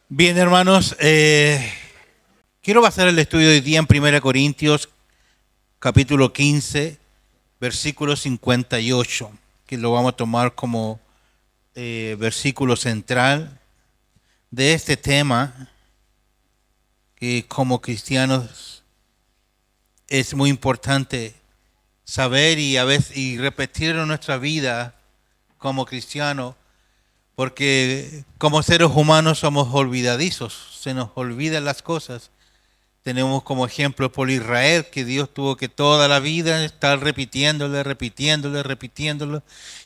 Bien, hermanos, quiero basar el estudio de hoy día en 1 Corintios, capítulo 15, versículo 58, que lo vamos a tomar como versículo central de este tema, que como cristianos es muy importante saber y a veces y repetir en nuestra vida como cristianos, porque como seres humanos somos olvidadizos, se nos olvidan las cosas. Tenemos como ejemplo por Israel, que Dios tuvo que toda la vida estar repitiéndole,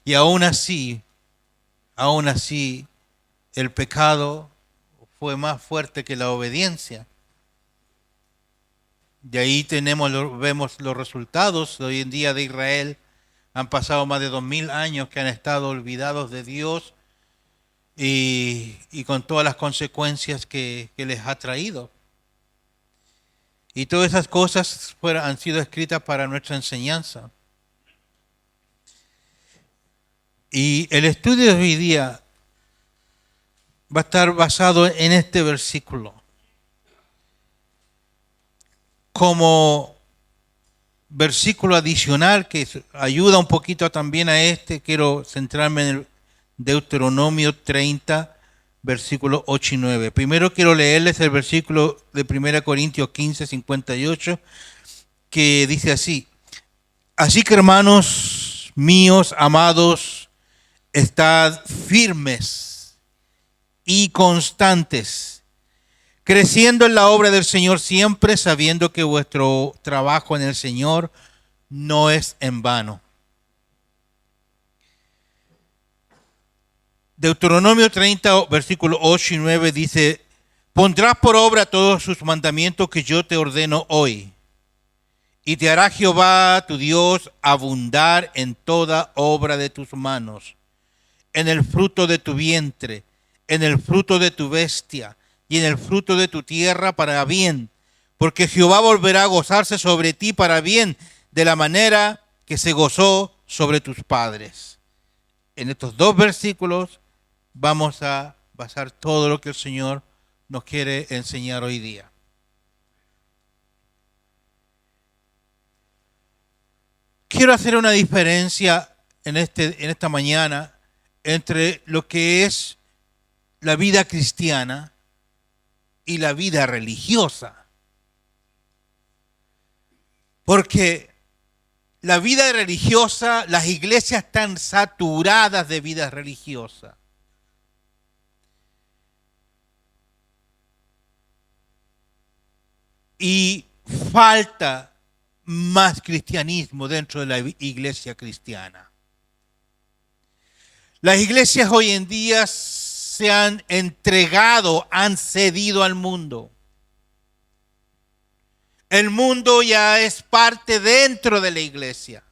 y aún así, el pecado fue más fuerte que la obediencia. De ahí vemos los resultados hoy en día de Israel. Han pasado más de 2000 años que han estado olvidados de Dios y con todas las consecuencias que les ha traído. Y todas esas cosas han sido escritas para nuestra enseñanza. Y el estudio de hoy día va a estar basado en este versículo. Como versículo adicional que ayuda un poquito también a este, quiero centrarme en el Deuteronomio 30, versículos 8 y 9. Primero quiero leerles el versículo de 1 Corintios 15, 58, que dice así: Así que, hermanos míos, amados, estad firmes y constantes, creciendo en la obra del Señor siempre, sabiendo que vuestro trabajo en el Señor no es en vano. Deuteronomio 30, versículos 8 y 9 dice: Pondrás por obra todos sus mandamientos que yo te ordeno hoy, y te hará Jehová tu Dios abundar en toda obra de tus manos, en el fruto de tu vientre, en el fruto de tu bestia y en el fruto de tu tierra para bien, porque Jehová volverá a gozarse sobre ti para bien, de la manera que se gozó sobre tus padres. En estos dos versículos vamos a basar todo lo que el Señor nos quiere enseñar hoy día. Quiero hacer una diferencia en esta mañana entre lo que es la vida cristiana y la vida religiosa. Porque la vida religiosa, las iglesias están saturadas de vida religiosa. Y falta más cristianismo dentro de la iglesia cristiana. Las iglesias hoy en día se han entregado, han cedido al mundo. El mundo ya es parte dentro de la iglesia.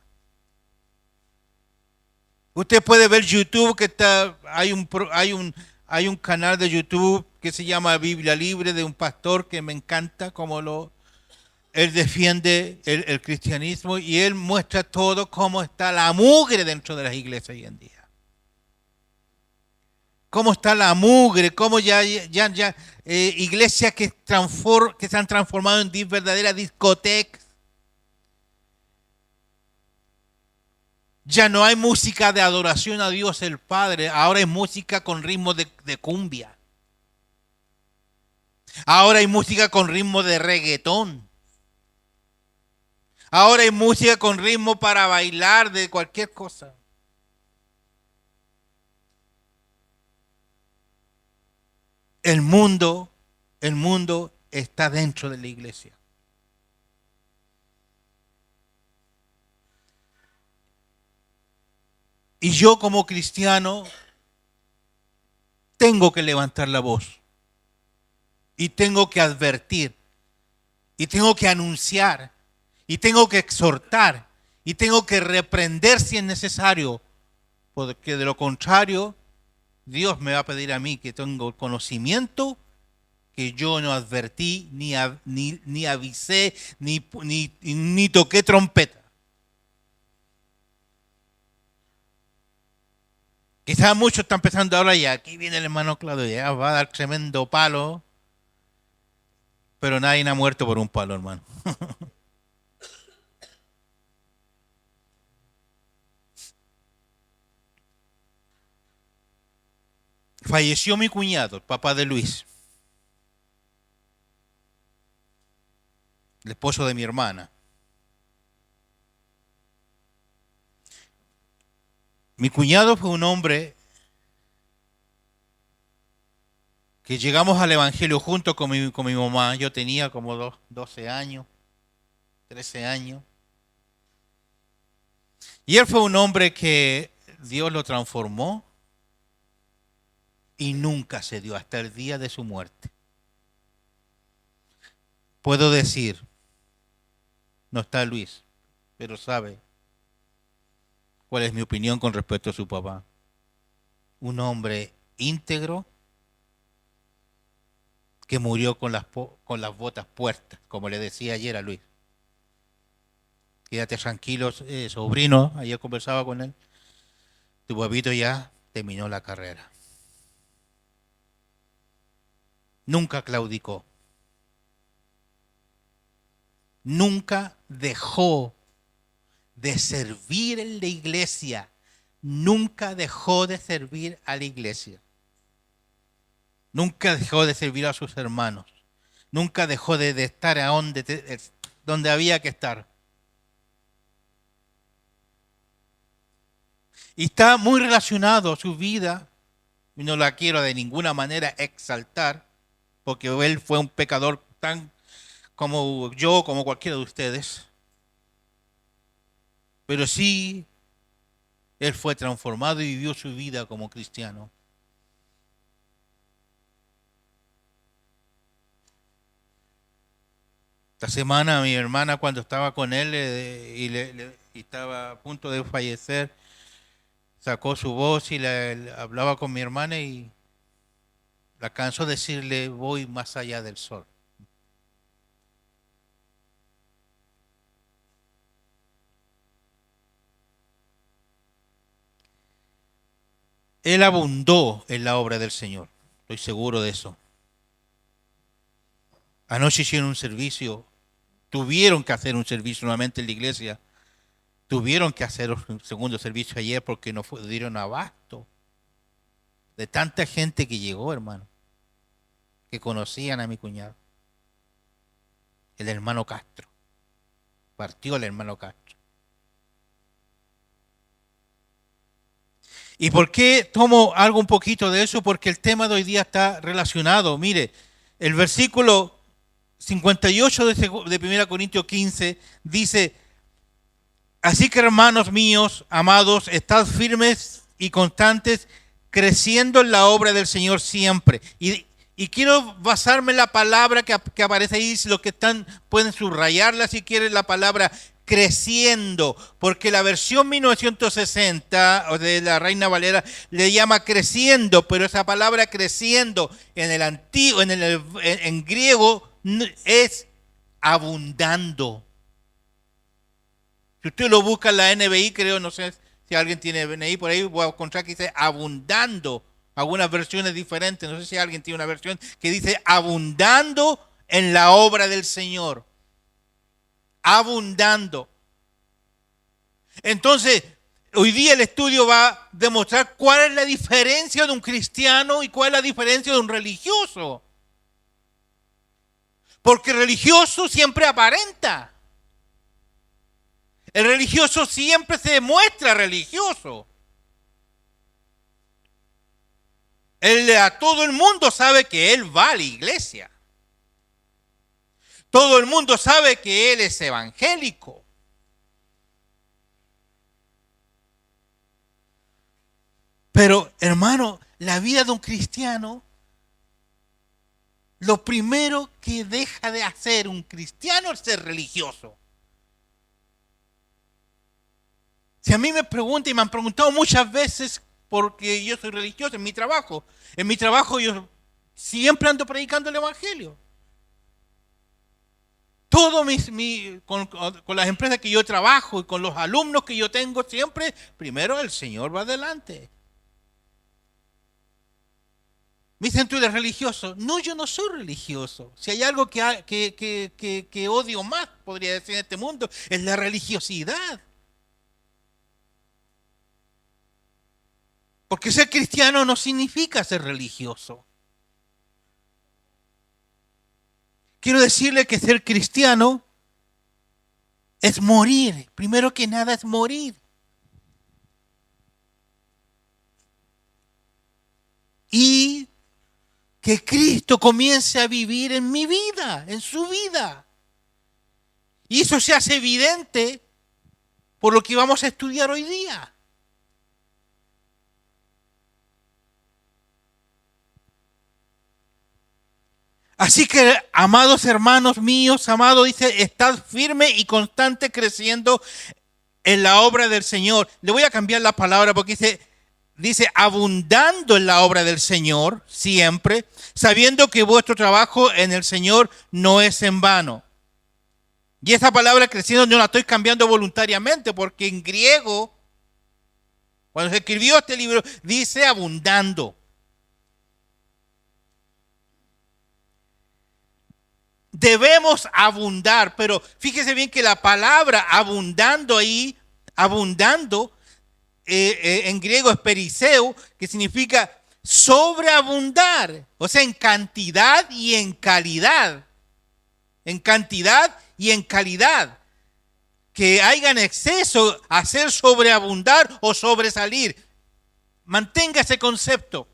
Usted puede ver YouTube, que hay un canal de YouTube que se llama Biblia Libre, de un pastor que me encanta él defiende el cristianismo, y él muestra todo cómo está la mugre dentro de las iglesias hoy en día. Cómo está la mugre, cómo iglesias que se han transformado en verdaderas discotecas. Ya no hay música de adoración a Dios el Padre, ahora hay música con ritmo de cumbia. Ahora hay música con ritmo de reggaetón. Ahora hay música con ritmo para bailar de cualquier cosa. El mundo está dentro de la iglesia. Y yo como cristiano tengo que levantar la voz. Y tengo que advertir. Y tengo que anunciar. Y tengo que exhortar. Y tengo que reprender si es necesario. Porque de lo contrario, Dios me va a pedir a mí que tengo conocimiento que yo no advertí, ni avisé, ni toqué trompeta. Quizás muchos están pensando ahora ya, aquí viene el hermano Claudio, ya va a dar tremendo palo, pero nadie ha muerto por un palo, hermano. Falleció mi cuñado, el papá de Luis, el esposo de mi hermana. Mi cuñado fue un hombre que llegamos al Evangelio junto con mi mamá. Yo tenía como 12 años, 13 años. Y él fue un hombre que Dios lo transformó y nunca se dio hasta el día de su muerte. Puedo decir, no está Luis, pero sabe cuál es mi opinión con respecto a su papá. Un hombre íntegro que murió con con las botas puestas, como le decía ayer a Luis. Quédate tranquilo, sobrino, ayer conversaba con él. Tu papito ya terminó la carrera. Nunca claudicó. Nunca dejó de servir en la iglesia. Nunca dejó de servir a la iglesia. Nunca dejó de servir a sus hermanos. Nunca dejó de estar a donde había que estar. Y está muy relacionado a su vida, y no la quiero de ninguna manera exaltar, porque él fue un pecador tan como yo, como cualquiera de ustedes. Pero sí, él fue transformado y vivió su vida como cristiano. Esta semana mi hermana, cuando estaba con él y estaba a punto de fallecer, sacó su voz y le hablaba con mi hermana y la cansó de decirle, voy más allá del sol. Él abundó en la obra del Señor, estoy seguro de eso. Anoche hicieron un servicio, tuvieron que hacer un servicio nuevamente en la iglesia, tuvieron que hacer un segundo servicio ayer porque no dieron abasto de tanta gente que llegó, hermano, que conocían a mi cuñado, el hermano Castro. Partió el hermano Castro. ¿Y por qué tomo algo un poquito de eso? Porque el tema de hoy día está relacionado. Mire, el versículo 58 de 1 Corintios 15 dice, así que hermanos míos, amados, estad firmes y constantes, creciendo en la obra del Señor siempre. Y quiero basarme en la palabra que aparece ahí, si los que están pueden subrayarla si quieren, la palabra creciendo, porque la versión 1960 o de la Reina Valera le llama creciendo, pero esa palabra creciendo en el antiguo, en griego es abundando. Si usted lo busca en la NBI, creo, no sé si alguien tiene NBI por ahí, voy a encontrar que dice abundando. Algunas versiones diferentes, no sé si alguien tiene una versión que dice abundando en la obra del Señor. Abundando. Entonces, hoy día el estudio va a demostrar cuál es la diferencia de un cristiano y cuál es la diferencia de un religioso. Porque el religioso siempre aparenta. El religioso siempre se demuestra religioso. A todo el mundo sabe que él va a la iglesia. Todo el mundo sabe que él es evangélico. Pero, hermano, la vida de un cristiano, lo primero que deja de hacer un cristiano es ser religioso. Si a mí me preguntan, y me han preguntado muchas veces, porque yo soy religioso en mi trabajo yo siempre ando predicando el evangelio. Todo con las empresas que yo trabajo y con los alumnos que yo tengo, siempre, primero el Señor va adelante. Me dicen, tú eres religioso. No, yo no soy religioso. Si hay algo que odio más, podría decir, en este mundo, es la religiosidad. Porque ser cristiano no significa ser religioso. Quiero decirle que ser cristiano es morir. Primero que nada es morir. Y que Cristo comience a vivir en mi vida, en su vida. Y eso se hace evidente por lo que vamos a estudiar hoy día. Así que, amados hermanos míos, amado, dice, estad firme y constante creciendo en la obra del Señor. Le voy a cambiar la palabra porque dice abundando en la obra del Señor siempre, sabiendo que vuestro trabajo en el Señor no es en vano. Y esa palabra creciendo no la estoy cambiando voluntariamente porque en griego, cuando se escribió este libro, dice abundando. Debemos abundar, pero fíjese bien que la palabra abundando ahí, abundando, en griego es periseo, que significa sobreabundar, o sea, en cantidad y en calidad. En cantidad y en calidad. Que haya en exceso, hacer sobreabundar o sobresalir. Mantenga ese concepto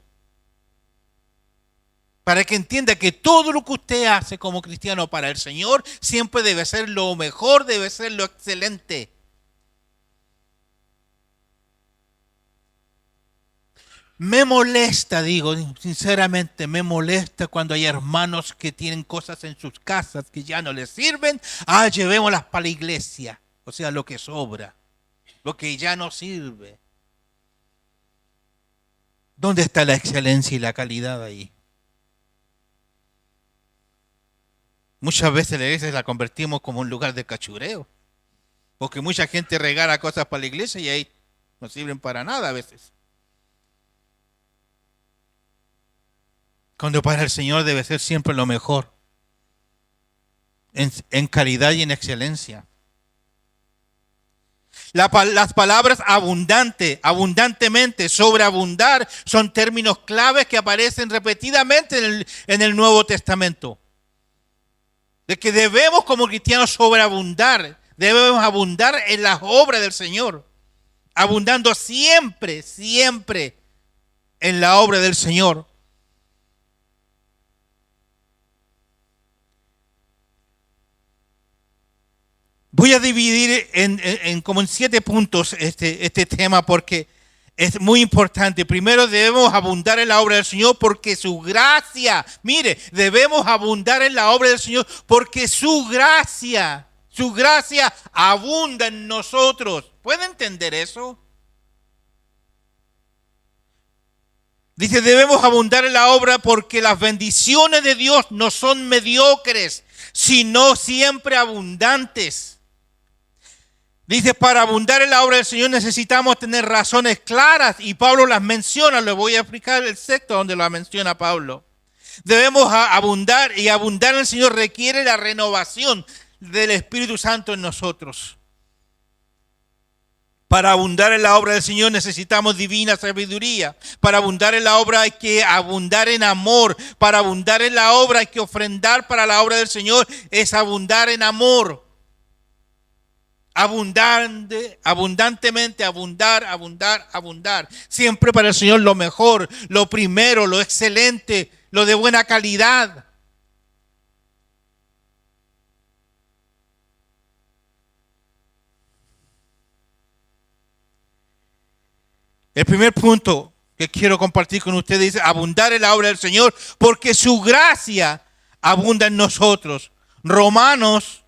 para que entienda que todo lo que usted hace como cristiano para el Señor siempre debe ser lo mejor, debe ser lo excelente. Me molesta, digo, sinceramente, me molesta cuando hay hermanos que tienen cosas en sus casas que ya no les sirven. Llevémoslas para la iglesia. O sea, lo que sobra, lo que ya no sirve. ¿Dónde está la excelencia y la calidad ahí? Muchas veces la iglesia la convertimos como un lugar de cachureo. Porque mucha gente regala cosas para la iglesia y ahí no sirven para nada a veces. Cuando para el Señor debe ser siempre lo mejor, en calidad y en excelencia. Las palabras abundante, abundantemente, sobreabundar, son términos claves que aparecen repetidamente en el Nuevo Testamento. De que debemos como cristianos sobreabundar, debemos abundar en las obras del Señor, abundando siempre, siempre en la obra del Señor. Voy a dividir como en 7 puntos este tema porque es muy importante. Primero, debemos abundar en la obra del Señor porque su gracia, mire, debemos abundar en la obra del Señor porque su gracia abunda en nosotros. ¿Puede entender eso? Dice, debemos abundar en la obra porque las bendiciones de Dios no son mediocres, sino siempre abundantes. Dice, para abundar en la obra del Señor necesitamos tener razones claras y Pablo las menciona. Le voy a explicar el texto donde las menciona Pablo. Debemos abundar y abundar en el Señor requiere la renovación del Espíritu Santo en nosotros. Para abundar en la obra del Señor necesitamos divina sabiduría. Para abundar en la obra hay que abundar en amor. Para abundar en la obra hay que ofrendar para la obra del Señor. Es abundar en amor. Abundantemente, abundar. Siempre para el Señor lo mejor, lo primero, lo excelente, lo de buena calidad. El primer punto que quiero compartir con ustedes dice, abundar en la obra del Señor, porque su gracia abunda en nosotros. Romanos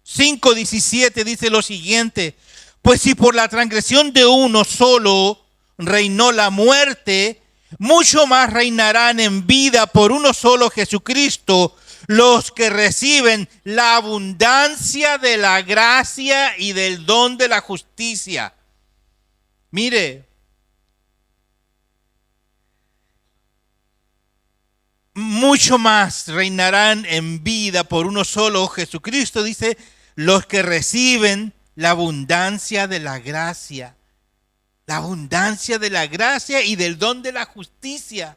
5:17 dice lo siguiente, pues si por la transgresión de uno solo reinó la muerte, mucho más reinarán en vida por uno solo Jesucristo los que reciben la abundancia de la gracia y del don de la justicia. Mire, mucho más reinarán en vida por uno solo, Jesucristo, dice, los que reciben la abundancia de la gracia. La abundancia de la gracia y del don de la justicia.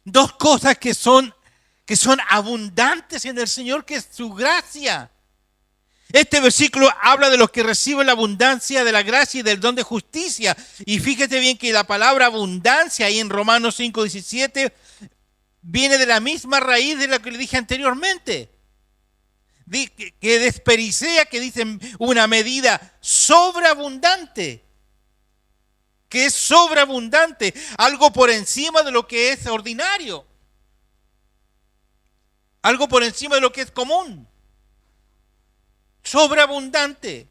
Dos cosas que son abundantes en el Señor, que es su gracia. Este versículo habla de los que reciben la abundancia de la gracia y del don de justicia. Y fíjate bien que la palabra abundancia ahí en Romanos 5:17 viene de la misma raíz de la que le dije anteriormente. Que despericea, que dicen una medida sobreabundante. Que es sobreabundante, algo por encima de lo que es ordinario. Algo por encima de lo que es común. Sobreabundante.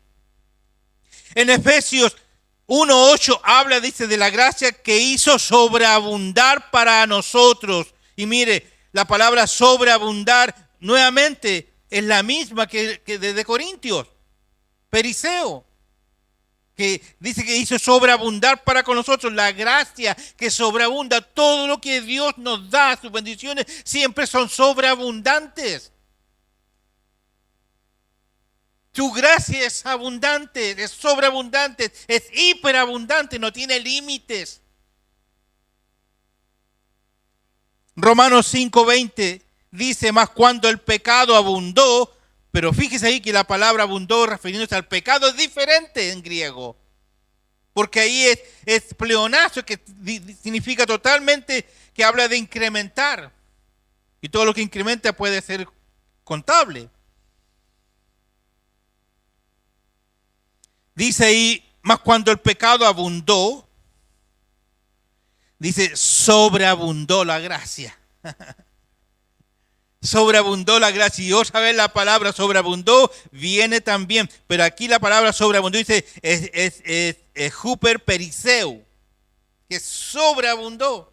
En Efesios 1:8 habla, dice, de la gracia que hizo sobreabundar para nosotros. Y mire, la palabra sobreabundar nuevamente es la misma que de Corintios. Periseo. Que dice que hizo sobreabundar para con nosotros la gracia que sobreabunda. Todo lo que Dios nos da, sus bendiciones, siempre son sobreabundantes. Su gracia es abundante, es sobreabundante, es hiperabundante, no tiene límites. Romanos 5:20 dice, más cuando el pecado abundó, pero fíjese ahí que la palabra abundó refiriéndose al pecado es diferente en griego. Porque ahí es pleonazo, que significa totalmente, que habla de incrementar. Y todo lo que incrementa puede ser contable. Dice ahí, más cuando el pecado abundó, dice, sobreabundó la gracia. Sobreabundó la gracia. Y vos sabés, la palabra sobreabundó viene también. Pero aquí la palabra sobreabundó dice, es huper periseu, que sobreabundó.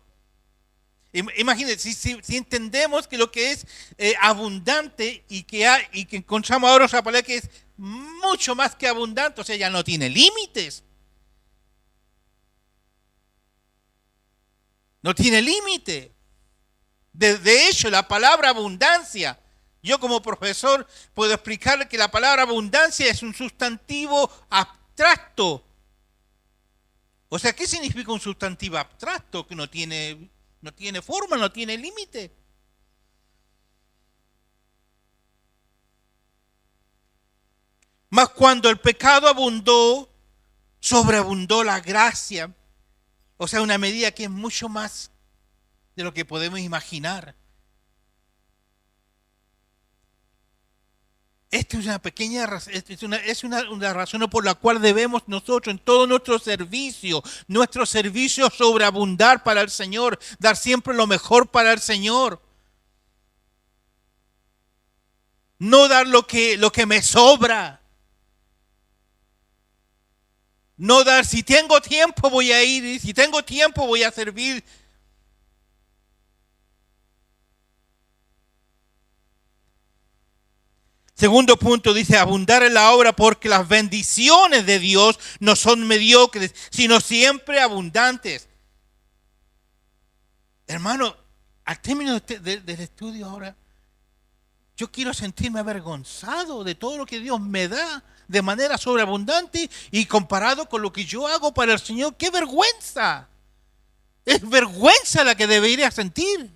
Imagínense, si entendemos que lo que es abundante y que encontramos ahora otra palabra que es mucho más que abundante, o sea, ya no tiene límites. No tiene límite. De hecho, la palabra abundancia, yo como profesor puedo explicarle que la palabra abundancia es un sustantivo abstracto. O sea, ¿qué significa un sustantivo abstracto? Que no tiene forma, no tiene límite. Mas cuando el pecado abundó, sobreabundó la gracia. O sea, una medida que es mucho más de lo que podemos imaginar. Esta es una pequeña es una razón por la cual debemos nosotros en todo nuestro servicio sobreabundar para el Señor, dar siempre lo mejor para el Señor. No dar lo que me sobra. No dar, si tengo tiempo voy a ir, si tengo tiempo voy a servir. Segundo punto dice, abundar en la obra porque las bendiciones de Dios no son mediocres, sino siempre abundantes. Hermano, al término del estudio ahora, yo quiero sentirme avergonzado de todo lo que Dios me da de manera sobreabundante y comparado con lo que yo hago para el Señor. ¡Qué vergüenza! Es vergüenza la que debería sentir.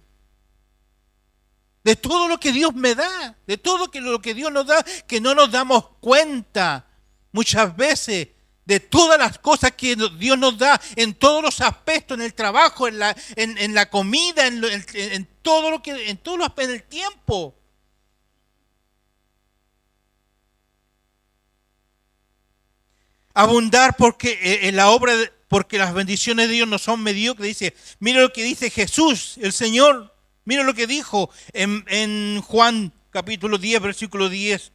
De todo lo que Dios me da, de todo lo que Dios nos da, que no nos damos cuenta muchas veces de todas las cosas que Dios nos da en todos los aspectos, en el trabajo, en la comida, en todo lo que, en todos los aspectos del tiempo. Abundar porque en la obra, porque las bendiciones de Dios no son mediocres. Dice, mira lo que dice Jesús, el Señor. Mira lo que dijo en Juan capítulo 10, versículo 10.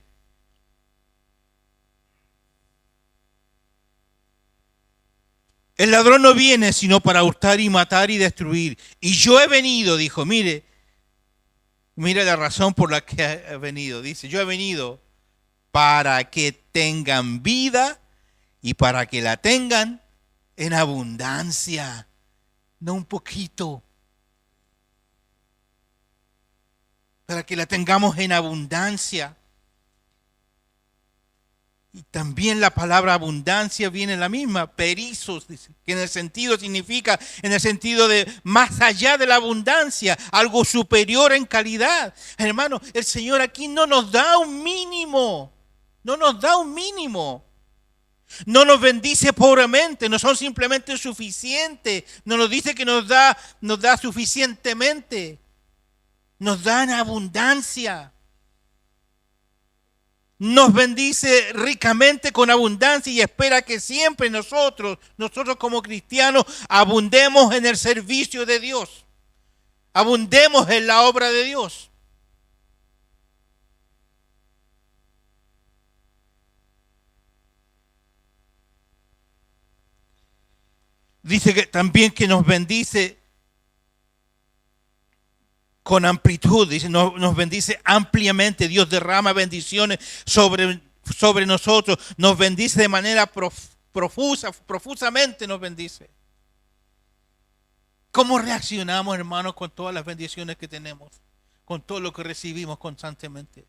El ladrón no viene sino para hurtar y matar y destruir. Y yo he venido, dijo, mire la razón por la que he venido. Dice, yo he venido para que tengan vida y para que la tengan en abundancia, no un poquito. para que la tengamos en abundancia. Y también la palabra abundancia viene la misma, perizos, dice, que en el sentido significa, en el sentido de más allá de la abundancia, algo superior en calidad. Hermano, el Señor aquí no nos da un mínimo, no nos da un mínimo. No nos bendice pobremente, no son simplemente suficientes, no nos dice que nos da suficientemente, nos da en abundancia. Nos bendice ricamente con abundancia y espera que siempre nosotros como cristianos, abundemos en el servicio de Dios. Abundemos en la obra de Dios. Dice que también que nos bendice con amplitud, dice, nos bendice ampliamente. Dios derrama bendiciones sobre nosotros, nos bendice de manera profusamente nos bendice. ¿Cómo reaccionamos, hermanos, con todas las bendiciones que tenemos, con todo lo que recibimos constantemente?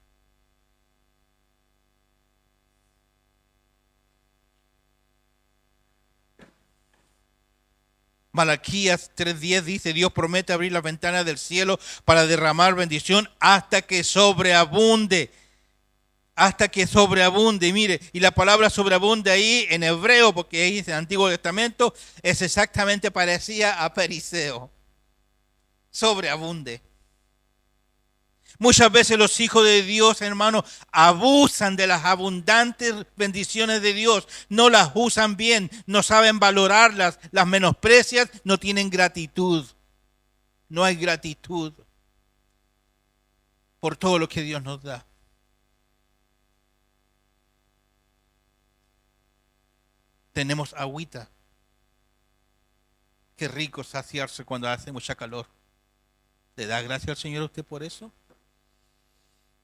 Malaquías 3:10 dice, Dios promete abrir las ventanas del cielo para derramar bendición hasta que sobreabunde. Hasta que sobreabunde. Mire, y la palabra sobreabunde ahí en hebreo, porque ahí en el Antiguo Testamento es exactamente parecía a periseo. Sobreabunde. Muchas veces los hijos de Dios, hermanos, abusan de las abundantes bendiciones de Dios. No las usan bien, no saben valorarlas, las menosprecian, no tienen gratitud. No hay gratitud por todo lo que Dios nos da. Tenemos agüita. Qué rico saciarse cuando hace mucha calor. ¿Le da gracias al Señor a usted por eso?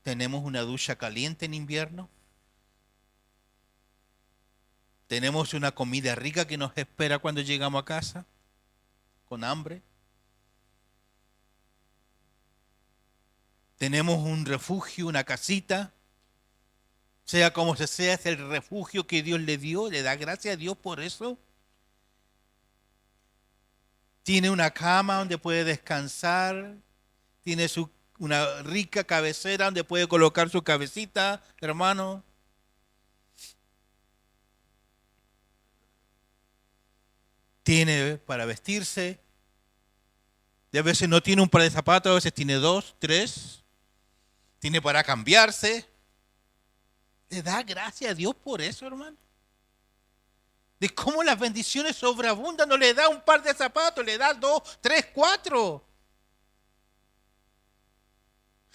Tenemos una ducha caliente en invierno. Tenemos una comida rica que nos espera cuando llegamos a casa, con hambre. Tenemos un refugio, una casita. Sea como sea, es el refugio que Dios le dio. ¿Le da gracias a Dios por eso? Tiene una cama donde puede descansar. Tiene una rica cabecera donde puede colocar su cabecita, hermano. Tiene para vestirse. Y a veces no tiene un par de zapatos, a veces tiene 2, 3. Tiene para cambiarse. ¿Le da gracias a Dios por eso, hermano? De cómo las bendiciones sobreabundan, no le da un par de zapatos, le da 2, 3, 4.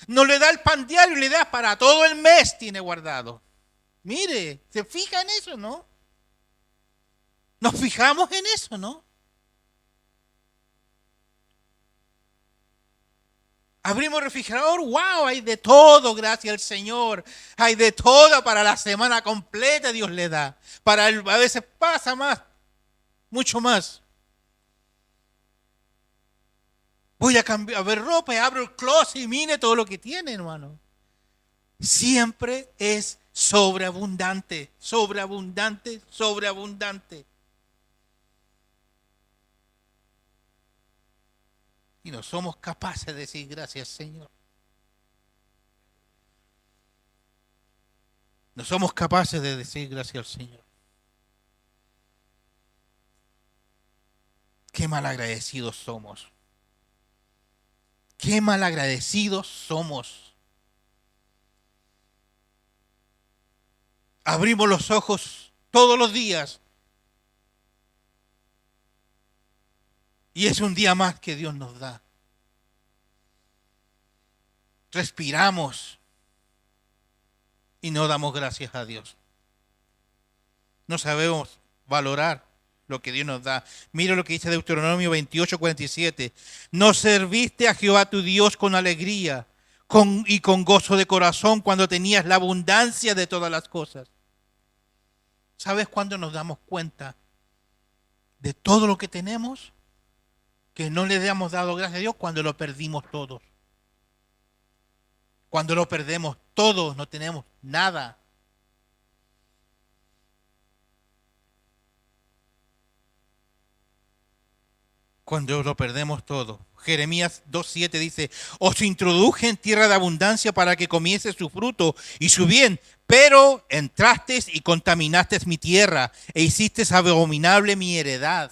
No le da el pan diario, le da para todo el mes, tiene guardado. Mire, ¿se fija en eso, no? Nos fijamos en eso, ¿no? Abrimos el refrigerador, wow, hay de todo, gracias al Señor. Hay de todo para la semana completa, Dios le da. A veces pasa más, mucho más. Voy a ver ropa y abro el closet y mire todo lo que tiene, hermano. Siempre es sobreabundante, sobreabundante, sobreabundante. Y no somos capaces de decir gracias, Señor. No somos capaces de decir gracias al Señor. Qué malagradecidos somos. Qué malagradecidos somos. Abrimos los ojos todos los días. Y es un día más que Dios nos da. Respiramos y no damos gracias a Dios. No sabemos valorar lo que Dios nos da. Mira lo que dice Deuteronomio 28:47. No serviste a Jehová tu Dios con alegría y con gozo de corazón cuando tenías la abundancia de todas las cosas. ¿Sabes cuándo nos damos cuenta de todo lo que tenemos? Que no le hemos dado gracias a Dios cuando lo perdimos todo. Cuando lo perdemos todo, no tenemos nada. Cuando lo perdemos todo. Jeremías 2:7 dice, os introduje en tierra de abundancia para que comiese su fruto y su bien, pero entrasteis y contaminasteis mi tierra e hicisteis abominable mi heredad.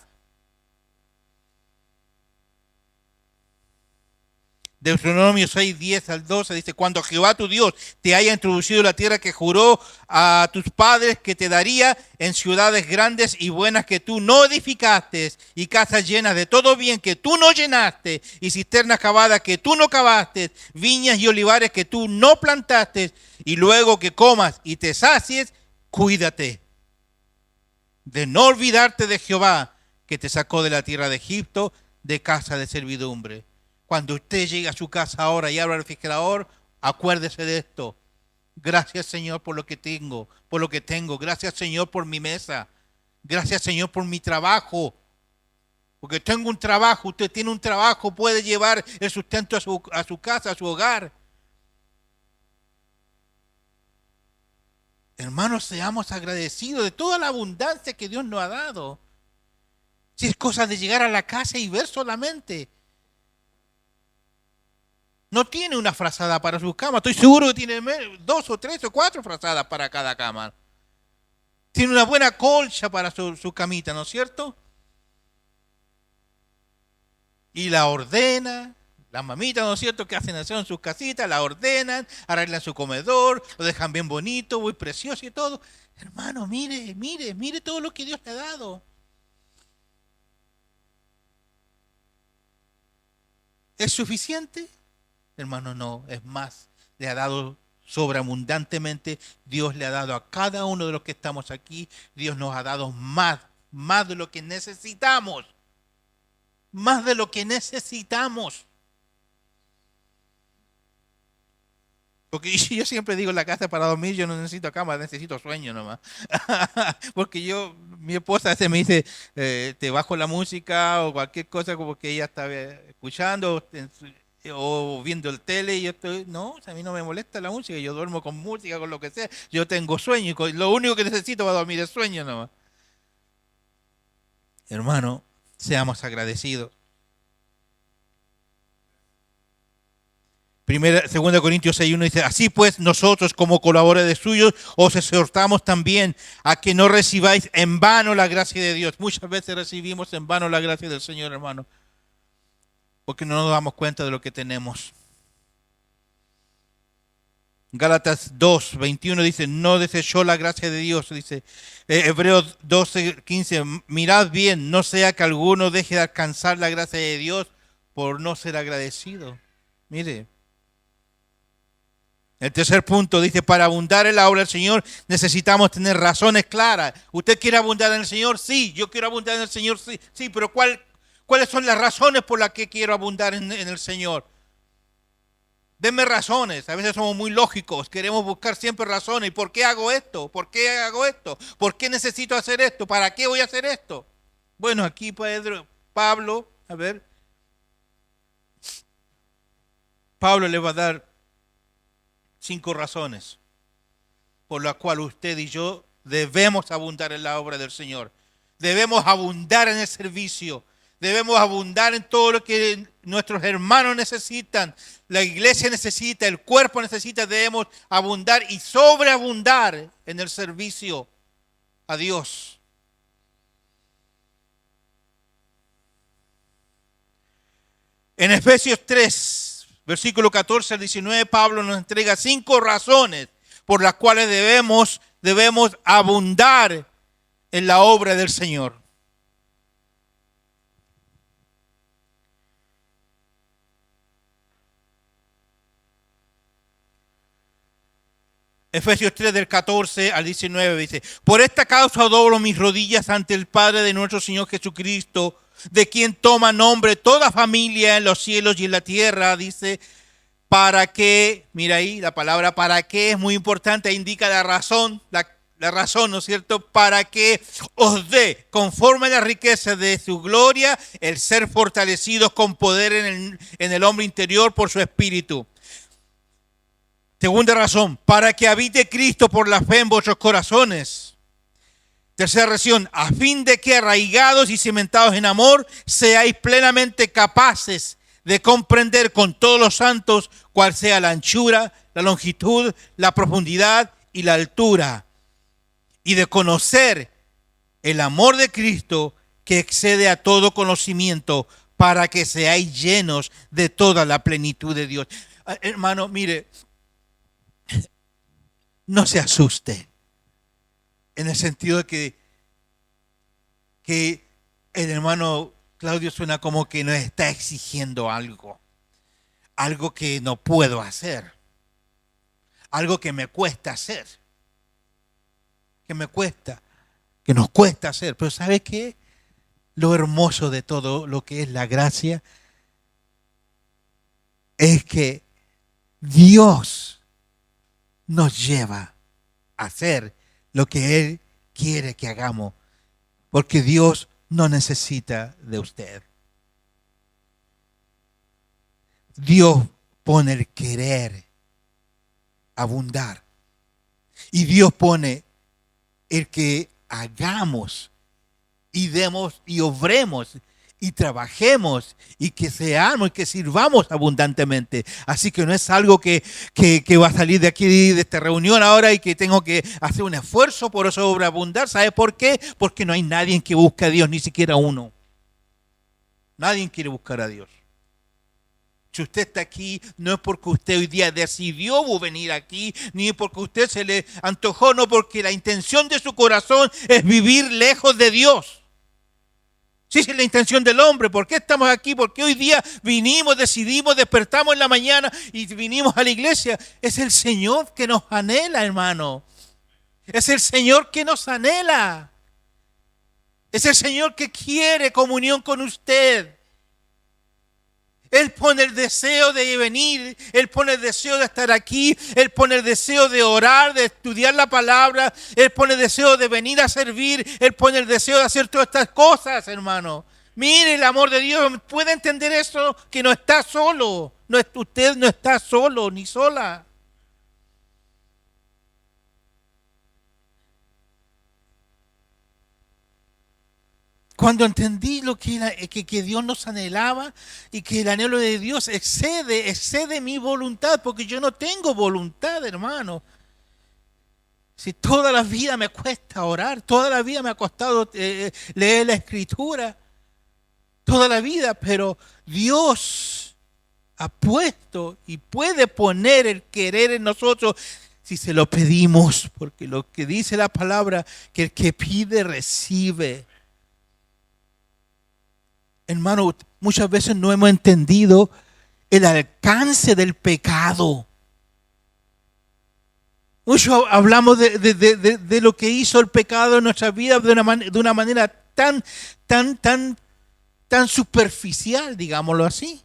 Deuteronomio 6:10-12 dice, cuando Jehová tu Dios te haya introducido la tierra que juró a tus padres que te daría, en ciudades grandes y buenas que tú no edificaste, y casas llenas de todo bien que tú no llenaste, y cisternas cavadas que tú no cavaste, viñas y olivares que tú no plantaste, y luego que comas y te sacies, cuídate de no olvidarte de Jehová, que te sacó de la tierra de Egipto, de casa de servidumbre. Cuando usted llegue a su casa ahora y abra el refrigerador, acuérdese de esto. Gracias, Señor, por lo que tengo, por lo que tengo. Gracias, Señor, por mi mesa. Gracias, Señor, por mi trabajo. Porque tengo un trabajo, usted tiene un trabajo, puede llevar el sustento a su casa, a su hogar. Hermanos, seamos agradecidos de toda la abundancia que Dios nos ha dado. Si es cosa de llegar a la casa y ver solamente. No tiene una frazada para su cama. Estoy seguro que tiene 2 o 3 o 4 frazadas para cada cama. Tiene una buena colcha para su camita, ¿no es cierto? Y la ordena. Las mamitas, ¿no es cierto?, que hacen aseo en sus casitas, la ordenan, arreglan su comedor, lo dejan bien bonito, muy precioso y todo. Hermano, mire todo lo que Dios le ha dado. ¿Es suficiente? Hermano, no, es más. Le ha dado sobreabundantemente. Dios le ha dado a cada uno de los que estamos aquí. Dios nos ha dado más de lo que necesitamos. Más de lo que necesitamos. Porque yo siempre digo, en la casa para dormir yo no necesito cama, necesito sueño nomás. Porque mi esposa a veces me dice, te bajo la música o cualquier cosa como que ella está escuchando o viendo el tele y yo estoy, no, a mí no me molesta la música, yo duermo con música, con lo que sea, yo tengo sueño y lo único que necesito para dormir es sueño nomás. Hermano, seamos agradecidos. Segunda Corintios 6:1 dice, así pues nosotros como colaboradores suyos os exhortamos también a que no recibáis en vano la gracia de Dios. Muchas veces recibimos en vano la gracia del Señor, hermano, porque no nos damos cuenta de lo que tenemos. Gálatas 2:21 dice, no desechó la gracia de Dios, dice. Hebreos 12:15, mirad bien, no sea que alguno deje de alcanzar la gracia de Dios por no ser agradecido. Mire. El tercer punto dice, para abundar en la obra del Señor necesitamos tener razones claras. ¿Usted quiere abundar en el Señor? Sí. Yo quiero abundar en el Señor, sí. Sí, pero ¿cuáles son las razones por las que quiero abundar en el Señor? Denme razones. A veces somos muy lógicos. Queremos buscar siempre razones. ¿Y por qué hago esto? ¿Por qué hago esto? ¿Por qué necesito hacer esto? ¿Para qué voy a hacer esto? Bueno, aquí Pablo le va a dar 5 razones por las cuales usted y yo debemos abundar en la obra del Señor. Debemos abundar en el servicio. Debemos abundar en todo lo que nuestros hermanos necesitan, la iglesia necesita, el cuerpo necesita. Debemos abundar y sobreabundar en el servicio a Dios. En Efesios 3, versículo 14 al 19, Pablo nos entrega 5 razones por las cuales debemos abundar en la obra del Señor. Efesios 3 del 14 al 19 dice, por esta causa doblo mis rodillas ante el Padre de nuestro Señor Jesucristo, de quien toma nombre toda familia en los cielos y en la tierra, dice, para que, mira ahí la palabra para que es muy importante, indica la razón, la razón, ¿no es cierto? Para que os dé, conforme a la riqueza de su gloria, el ser fortalecidos con poder en el hombre interior por su espíritu. Segunda razón, para que habite Cristo por la fe en vuestros corazones. Tercera razón, a fin de que arraigados y cimentados en amor, seáis plenamente capaces de comprender con todos los santos cuál sea la anchura, la longitud, la profundidad y la altura, y de conocer el amor de Cristo que excede a todo conocimiento, para que seáis llenos de toda la plenitud de Dios. Hermano, mire, no se asuste, en el sentido de que el hermano Claudio suena como que nos está exigiendo algo que no puedo hacer, algo que me cuesta hacer, que nos cuesta hacer. Pero ¿sabe qué? Lo hermoso de todo lo que es la gracia es que Dios nos lleva a hacer lo que Él quiere que hagamos, porque Dios no necesita de usted. Dios pone el querer abundar, y Dios pone el que hagamos y demos y obremos y trabajemos y que seamos y que sirvamos abundantemente. Así que no es algo que va a salir de aquí, de esta reunión ahora, y que tengo que hacer un esfuerzo por sobreabundar. ¿Sabe por qué? Porque no hay nadie que busque a Dios, ni siquiera uno. Nadie quiere buscar a Dios. Si usted está aquí, no es porque usted hoy día decidió venir aquí, ni porque usted se le antojó, no, porque la intención de su corazón es vivir lejos de Dios. Sí, esa es la intención del hombre. ¿Por qué estamos aquí? Porque hoy día vinimos, decidimos, despertamos en la mañana y vinimos a la iglesia. Es el Señor que nos anhela, hermano. Es el Señor que nos anhela. Es el Señor que quiere comunión con usted. Él pone el deseo de venir, Él pone el deseo de estar aquí, Él pone el deseo de orar, de estudiar la palabra, Él pone el deseo de venir a servir, Él pone el deseo de hacer todas estas cosas, hermano. Mire el amor de Dios, ¿puede entender eso? Que no está solo, usted no está solo ni sola. Cuando entendí lo que Dios nos anhelaba y que el anhelo de Dios excede mi voluntad, porque yo no tengo voluntad, hermano. Si toda la vida me cuesta orar, toda la vida me ha costado leer la Escritura, toda la vida, pero Dios ha puesto y puede poner el querer en nosotros si se lo pedimos, porque lo que dice la palabra, que el que pide recibe. Hermano, muchas veces no hemos entendido el alcance del pecado. Mucho hablamos de lo que hizo el pecado en nuestra vida de una manera tan superficial, digámoslo así.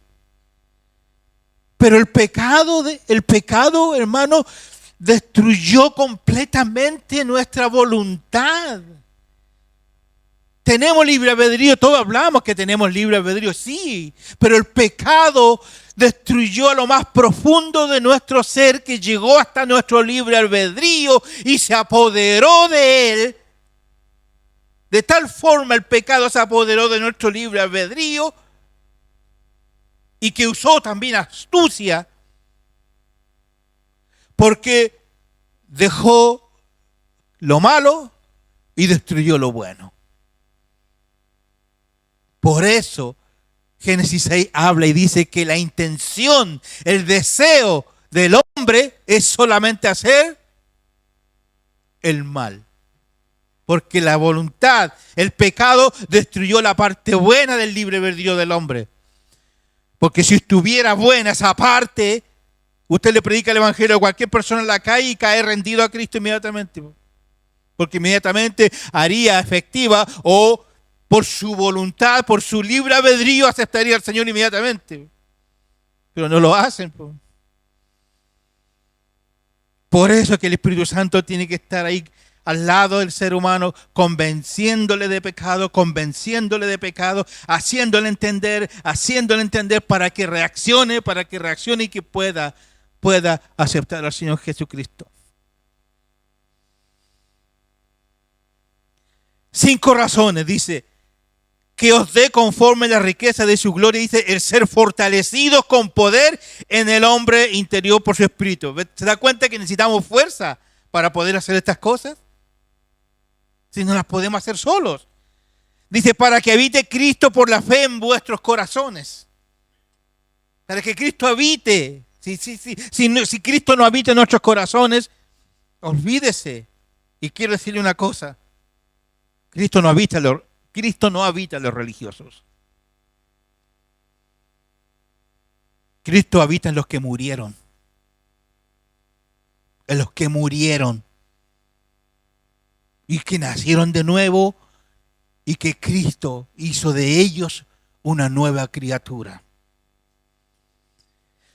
Pero el pecado, hermano, destruyó completamente nuestra voluntad. Tenemos libre albedrío, todos hablamos que tenemos libre albedrío, sí, pero el pecado destruyó a lo más profundo de nuestro ser, que llegó hasta nuestro libre albedrío y se apoderó de él. De tal forma el pecado se apoderó de nuestro libre albedrío y que usó también astucia, porque dejó lo malo y destruyó lo bueno. Por eso Génesis 6 habla y dice que la intención, el deseo del hombre es solamente hacer el mal. Porque la voluntad, el pecado destruyó la parte buena del libre albedrío del hombre. Porque si estuviera buena esa parte, usted le predica el evangelio a cualquier persona en la calle y cae rendido a Cristo inmediatamente. Porque inmediatamente haría efectiva o por su voluntad, por su libre albedrío, aceptaría al Señor inmediatamente. Pero no lo hacen. Por eso es que el Espíritu Santo tiene que estar ahí al lado del ser humano, convenciéndole de pecado, haciéndole entender para que reaccione y que pueda pueda aceptar al Señor Jesucristo. 5 razones, dice, que os dé conforme la riqueza de su gloria, dice, el ser fortalecidos con poder en el hombre interior por su espíritu. ¿Se da cuenta que necesitamos fuerza para poder hacer estas cosas? Si no las podemos hacer solos. Dice, para que habite Cristo por la fe en vuestros corazones. Para que Cristo habite. Si Cristo no habita en nuestros corazones, olvídese. Y quiero decirle una cosa. Cristo no habita en los religiosos. Cristo habita en los que murieron. En los que murieron. Y que nacieron de nuevo. Y que Cristo hizo de ellos una nueva criatura.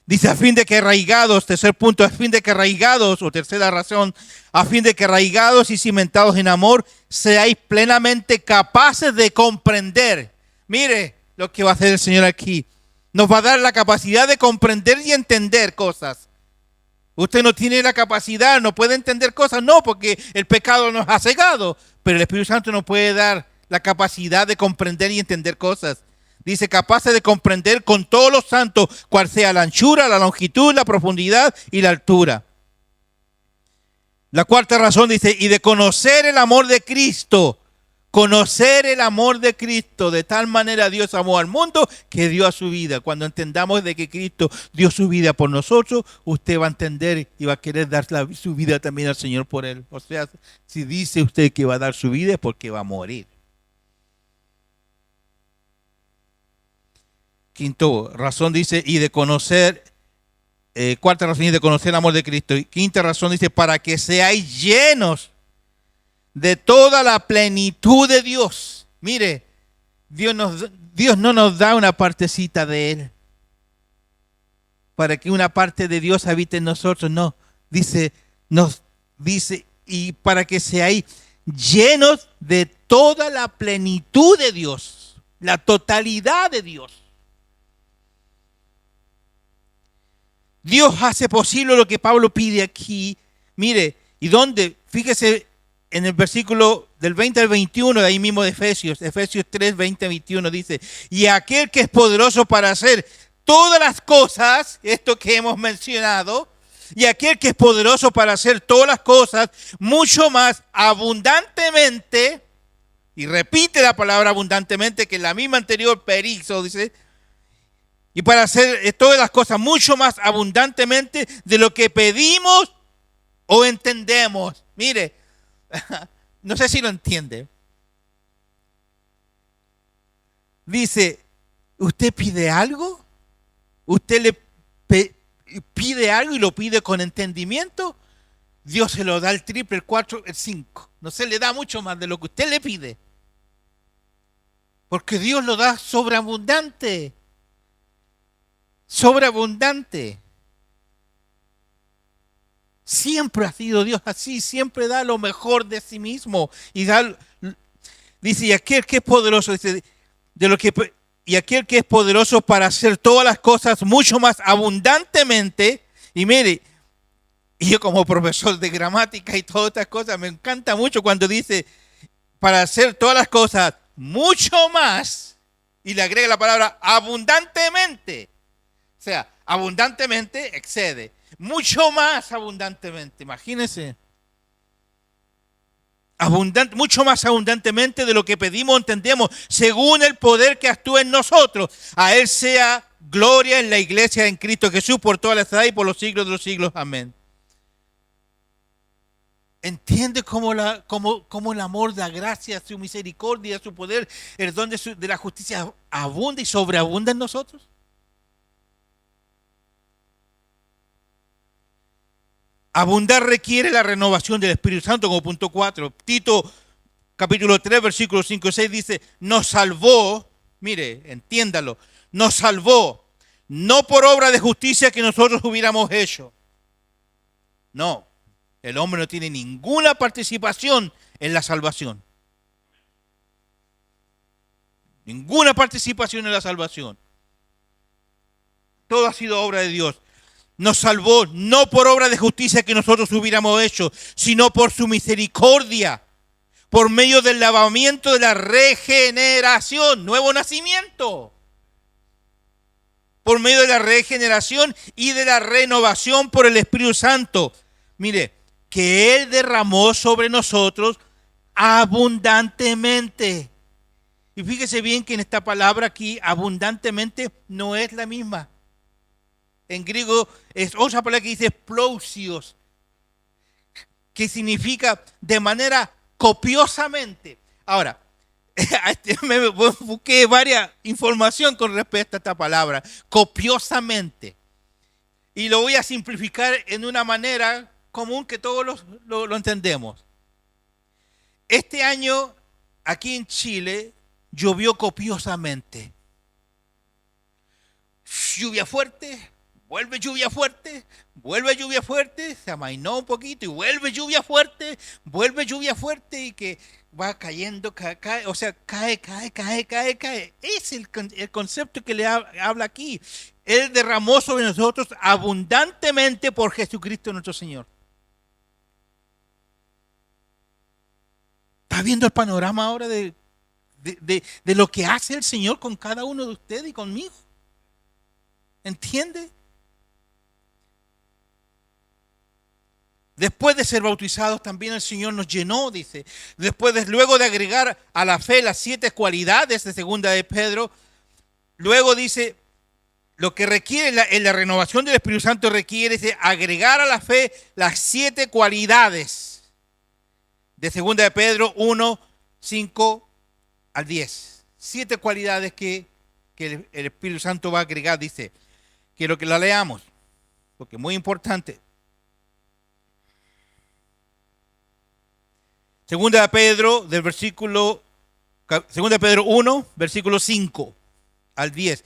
Dice, a fin de que arraigados, tercer punto, a fin de que arraigados, o tercera razón, a fin de que arraigados y cimentados en amor, seáis plenamente capaces de comprender. Mire lo que va a hacer el Señor aquí. Nos va a dar la capacidad de comprender y entender cosas. Usted no tiene la capacidad, no puede entender cosas, no, porque el pecado nos ha cegado, pero el Espíritu Santo nos puede dar la capacidad de comprender y entender cosas. Dice, capaces de comprender con todos los santos cuál sea la anchura, la longitud, la profundidad y la altura. La cuarta razón dice, y de conocer el amor de Cristo. Conocer el amor de Cristo. De tal manera Dios amó al mundo que dio a su vida. Cuando entendamos de que Cristo dio su vida por nosotros, usted va a entender y va a querer dar su vida también al Señor por él. O sea, si dice usted que va a dar su vida es porque va a morir. Quinto razón dice, y de conocer, cuarta razón dice, de conocer el amor de Cristo. Y quinta razón dice, para que seáis llenos de toda la plenitud de Dios. Mire, Dios no nos da una partecita de Él, para que una parte de Dios habite en nosotros. No, nos dice, y para que seáis llenos de toda la plenitud de Dios, la totalidad de Dios. Dios hace posible lo que Pablo pide aquí. Mire, ¿y dónde? Fíjese en el versículo del 20 al 21, de ahí mismo de Efesios 3, 20 al 21, dice, y aquel que es poderoso para hacer todas las cosas, esto que hemos mencionado, y aquel que es poderoso para hacer todas las cosas, mucho más abundantemente, y repite la palabra abundantemente, que en la misma anterior, perizo, dice, y para hacer todas las cosas mucho más abundantemente de lo que pedimos o entendemos. Mire, no sé si lo entiende. Dice, ¿usted pide algo? ¿Usted le pide algo y lo pide con entendimiento? Dios se lo da el triple, el 4, el 5. No se le da mucho más de lo que usted le pide. Porque Dios lo da sobreabundante. Sobreabundante. Siempre ha sido Dios así, siempre da lo mejor de sí mismo. Y dice, y aquel que es poderoso, dice, y aquel que es poderoso para hacer todas las cosas mucho más abundantemente. Y mire, y yo como profesor de gramática y todas estas cosas, me encanta mucho cuando dice, para hacer todas las cosas mucho más, y le agrega la palabra abundantemente. O sea, abundantemente excede. Mucho más abundantemente. Imagínense. Mucho más abundantemente de lo que pedimos o entendemos, según el poder que actúa en nosotros. A Él sea gloria en la iglesia en Cristo Jesús por toda la edad y por los siglos de los siglos. Amén. ¿Entiende cómo el amor, la gracia, su misericordia, su poder, el don de la justicia abunda y sobreabunda en nosotros? Abundar requiere la renovación del Espíritu Santo como punto 4. Tito capítulo 3, versículos 5 y 6 dice, nos salvó, mire, entiéndalo, nos salvó, no por obra de justicia que nosotros hubiéramos hecho. No, el hombre no tiene ninguna participación en la salvación. Ninguna participación en la salvación. Todo ha sido obra de Dios. nos salvó no por obra de justicia que nosotros hubiéramos hecho, sino por su misericordia, por medio del lavamiento de la regeneración, nuevo nacimiento, por medio de la regeneración y de la renovación por el Espíritu Santo. Mire, que Él derramó sobre nosotros abundantemente. Y fíjese bien que en esta palabra aquí, abundantemente, no es la misma. En griego es otra palabra que dice plosios, que significa de manera copiosamente. Ahora, me busqué varias información con respecto a esta palabra, copiosamente. Y lo voy a simplificar en una manera común que todos lo entendemos. Este año, aquí en Chile, llovió copiosamente. Lluvia fuerte, vuelve lluvia fuerte, vuelve lluvia fuerte, se amainó un poquito y vuelve lluvia fuerte y que va cayendo, cae. Es el concepto que le habla aquí. Él derramó sobre nosotros abundantemente por Jesucristo nuestro Señor. ¿Está viendo el panorama ahora de lo que hace el Señor con cada uno de ustedes y conmigo? ¿Entiende? Después de ser bautizados también el Señor nos llenó, dice. Luego de agregar a la fe las 7 cualidades de segunda de Pedro, luego dice, lo que requiere en la renovación del Espíritu Santo requiere es agregar a la fe las 7 cualidades de segunda de Pedro 1, 5 al 10. 7 cualidades que el Espíritu Santo va a agregar, dice. Quiero que la leamos, porque es muy importante. Segunda de Pedro, Segunda de Pedro 1, versículo 5 al 10.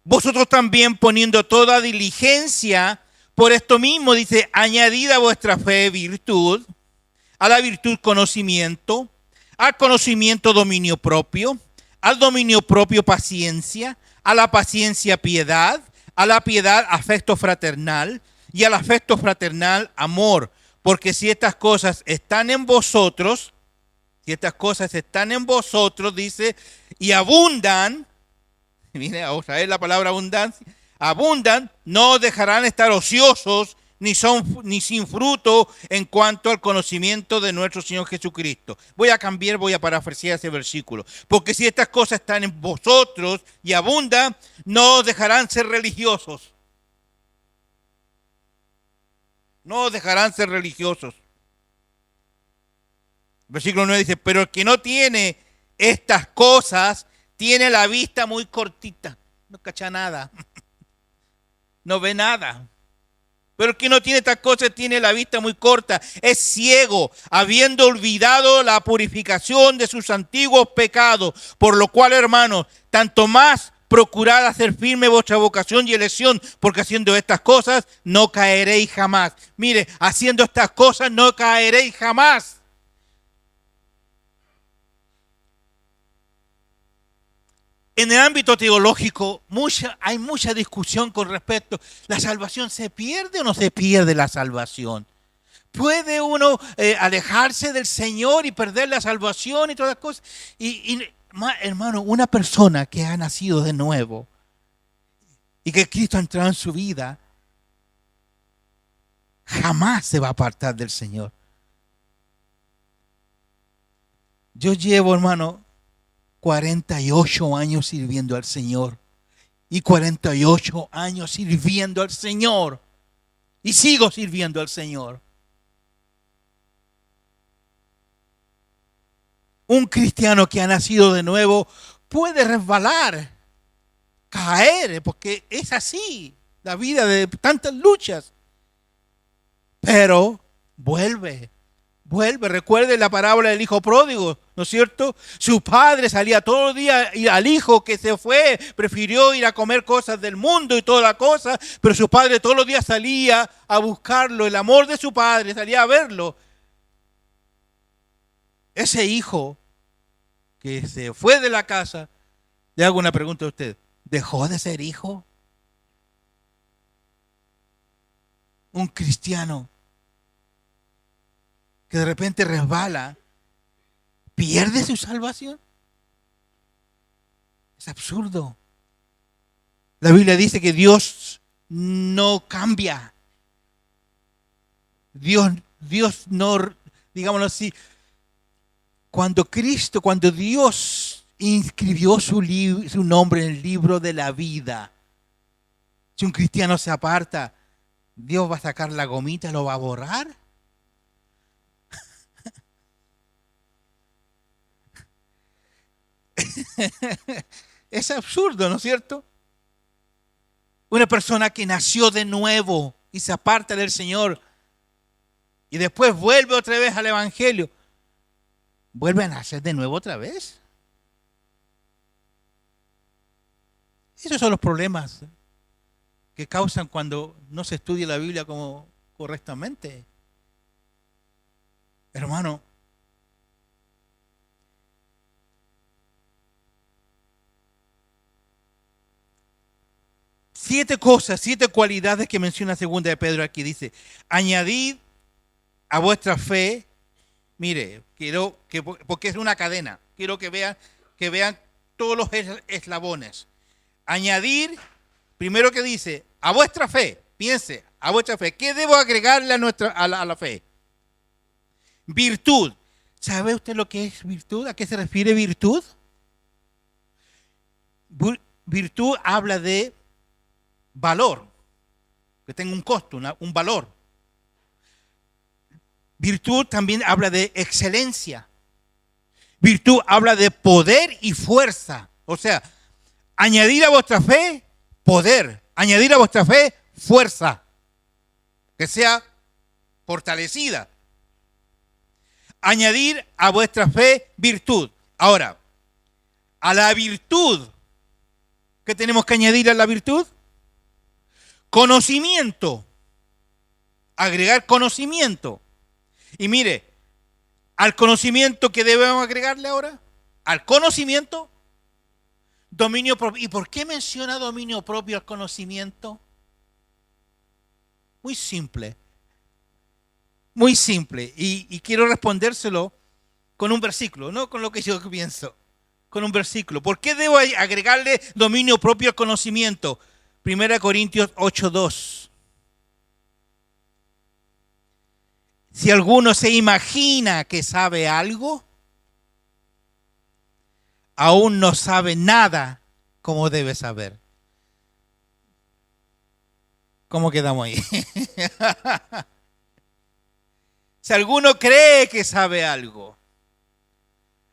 Vosotros también poniendo toda diligencia, por esto mismo, dice, añadid a vuestra fe virtud, a la virtud conocimiento, al conocimiento dominio propio, al dominio propio paciencia, a la paciencia piedad, a la piedad afecto fraternal y al afecto fraternal amor. Porque si estas cosas están en vosotros, dice, y abundan, mire, otra vez la palabra abundancia, abundan, no dejarán estar ociosos ni sin fruto en cuanto al conocimiento de nuestro Señor Jesucristo. Voy a parafrasear ese versículo. Porque si estas cosas están en vosotros y abundan, no dejarán ser religiosos. No dejarán ser religiosos. Versículo 9 dice, pero el que no tiene estas cosas, tiene la vista muy cortita. No cacha nada. No ve nada. Pero el que no tiene estas cosas tiene la vista muy corta. Es ciego, habiendo olvidado la purificación de sus antiguos pecados. Por lo cual, hermanos, tanto más procurad hacer firme vuestra vocación y elección, porque haciendo estas cosas no caeréis jamás. Mire, haciendo estas cosas no caeréis jamás. En el ámbito teológico hay mucha discusión con respecto, ¿la salvación se pierde o no se pierde la salvación? ¿Puede uno alejarse del Señor y perder la salvación y todas las cosas? Hermano, una persona que ha nacido de nuevo y que Cristo ha entrado en su vida, jamás se va a apartar del Señor. Yo llevo, hermano, 48 años sirviendo al Señor. Y 48 años sirviendo al Señor. Y sigo sirviendo al Señor. Un cristiano que ha nacido de nuevo puede resbalar, caer, porque es así la vida de tantas luchas. Pero vuelve. Recuerde la parábola del hijo pródigo, ¿no es cierto? Su padre salía todos los días y al hijo que se fue prefirió ir a comer cosas del mundo y toda la cosa, pero su padre todos los días salía a buscarlo, el amor de su padre, salía a verlo. Ese hijo que se fue de la casa, le hago una pregunta a usted, ¿dejó de ser hijo? un cristiano que de repente resbala, pierde su salvación? Es absurdo. La Biblia dice que Dios no cambia. Dios no, digámoslo así, cuando Dios inscribió su nombre en el libro de la vida, si un cristiano se aparta, ¿Dios va a sacar la gomita y lo va a borrar? Es absurdo, ¿no es cierto? Una persona que nació de nuevo y se aparta del Señor y después vuelve otra vez al Evangelio, ¿vuelve a nacer de nuevo otra vez? Esos son los problemas que causan cuando no se estudia la Biblia como correctamente. Hermano, siete cualidades que menciona segunda de Pedro aquí. Dice, añadid a vuestra fe, mire, quiero que, porque es una cadena, quiero que vean todos los eslabones. Añadir, primero que dice, a vuestra fe, piense, a vuestra fe. ¿Qué debo agregarle a la fe? Virtud. ¿Sabe usted lo que es virtud? ¿A qué se refiere virtud? Virtud habla de valor, que tenga un costo, un valor. Virtud también habla de excelencia. Virtud habla de poder y fuerza. O sea, añadir a vuestra fe poder, añadir a vuestra fe fuerza, que sea fortalecida. Añadir a vuestra fe virtud. Ahora, a la virtud, ¿qué tenemos que añadir a la virtud? Conocimiento. Agregar conocimiento. Y mire, al conocimiento, ¿qué debemos agregarle ahora? Al conocimiento, dominio propio. ¿Y por qué menciona dominio propio al conocimiento? Muy simple. Muy simple. Y quiero respondérselo con un versículo, no con lo que yo pienso. Con un versículo. ¿Por qué debo agregarle dominio propio al conocimiento? 1 Corintios 8:2. Si alguno se imagina que sabe algo, aún no sabe nada como debe saber. ¿Cómo quedamos ahí? Si alguno cree que sabe algo,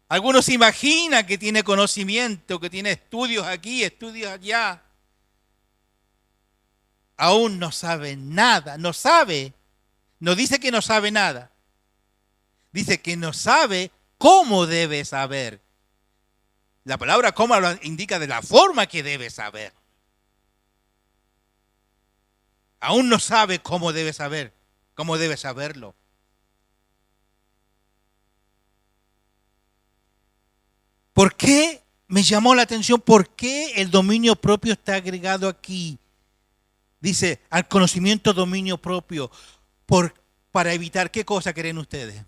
alguno se imagina que tiene conocimiento, que tiene estudios aquí, estudios allá, aún no sabe nada, no sabe. No dice que no sabe nada. Dice que no sabe cómo debe saber. La palabra cómo lo indica de la forma que debe saber. Aún no sabe cómo debe saber, cómo debe saberlo. ¿Por qué me llamó la atención? ¿Por qué el dominio propio está agregado aquí? Dice, al conocimiento dominio propio. Para evitar, ¿qué cosa creen ustedes?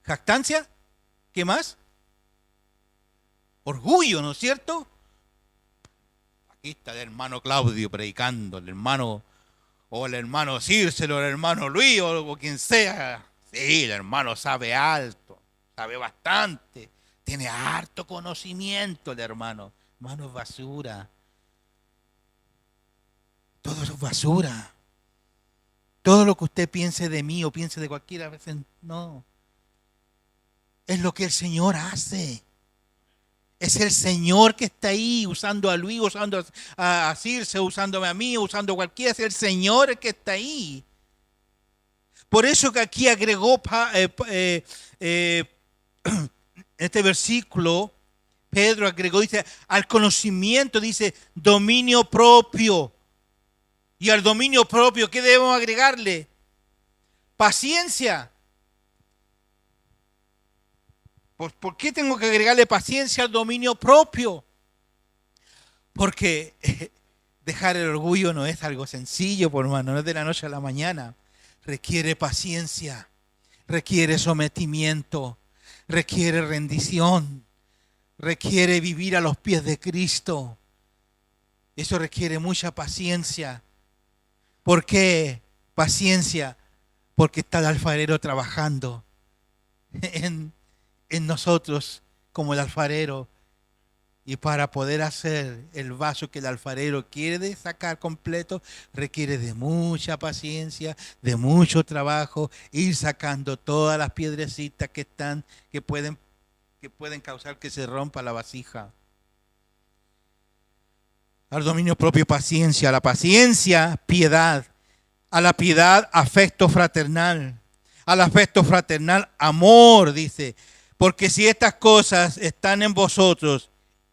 ¿Jactancia? ¿Qué más? Orgullo, ¿no es cierto? Aquí está el hermano Claudio predicando, el hermano, o el hermano Círcelo, el hermano Luis, o quien sea. Sí, el hermano sabe alto, sabe bastante, tiene harto conocimiento el hermano. Hermano, es basura. Todo eso es basura. Todo lo que usted piense de mí o piense de cualquiera, a veces no. Es lo que el Señor hace. Es el Señor que está ahí usando a Luis, usando a Circe, usándome a mí, usando a cualquiera. Es el Señor el que está ahí. Por eso que aquí agregó este versículo, Pedro agregó, dice, al conocimiento, dice, dominio propio. Y al dominio propio, ¿qué debemos agregarle? Paciencia. ¿Por qué tengo que agregarle paciencia al dominio propio? Porque Dejar el orgullo no es algo sencillo, por hermano, no es de la noche a la mañana. Requiere paciencia, requiere sometimiento, requiere rendición, requiere vivir a los pies de Cristo. Eso requiere mucha paciencia. ¿Por qué paciencia? Porque está el alfarero trabajando en nosotros como el alfarero. Y para poder hacer el vaso que el alfarero quiere sacar completo, requiere de mucha paciencia, de mucho trabajo, ir sacando todas las piedrecitas que están, que pueden causar que se rompa la vasija. Al dominio propio, paciencia. A la paciencia, piedad. A la piedad, afecto fraternal. Al afecto fraternal, amor, dice. Porque si estas cosas están en vosotros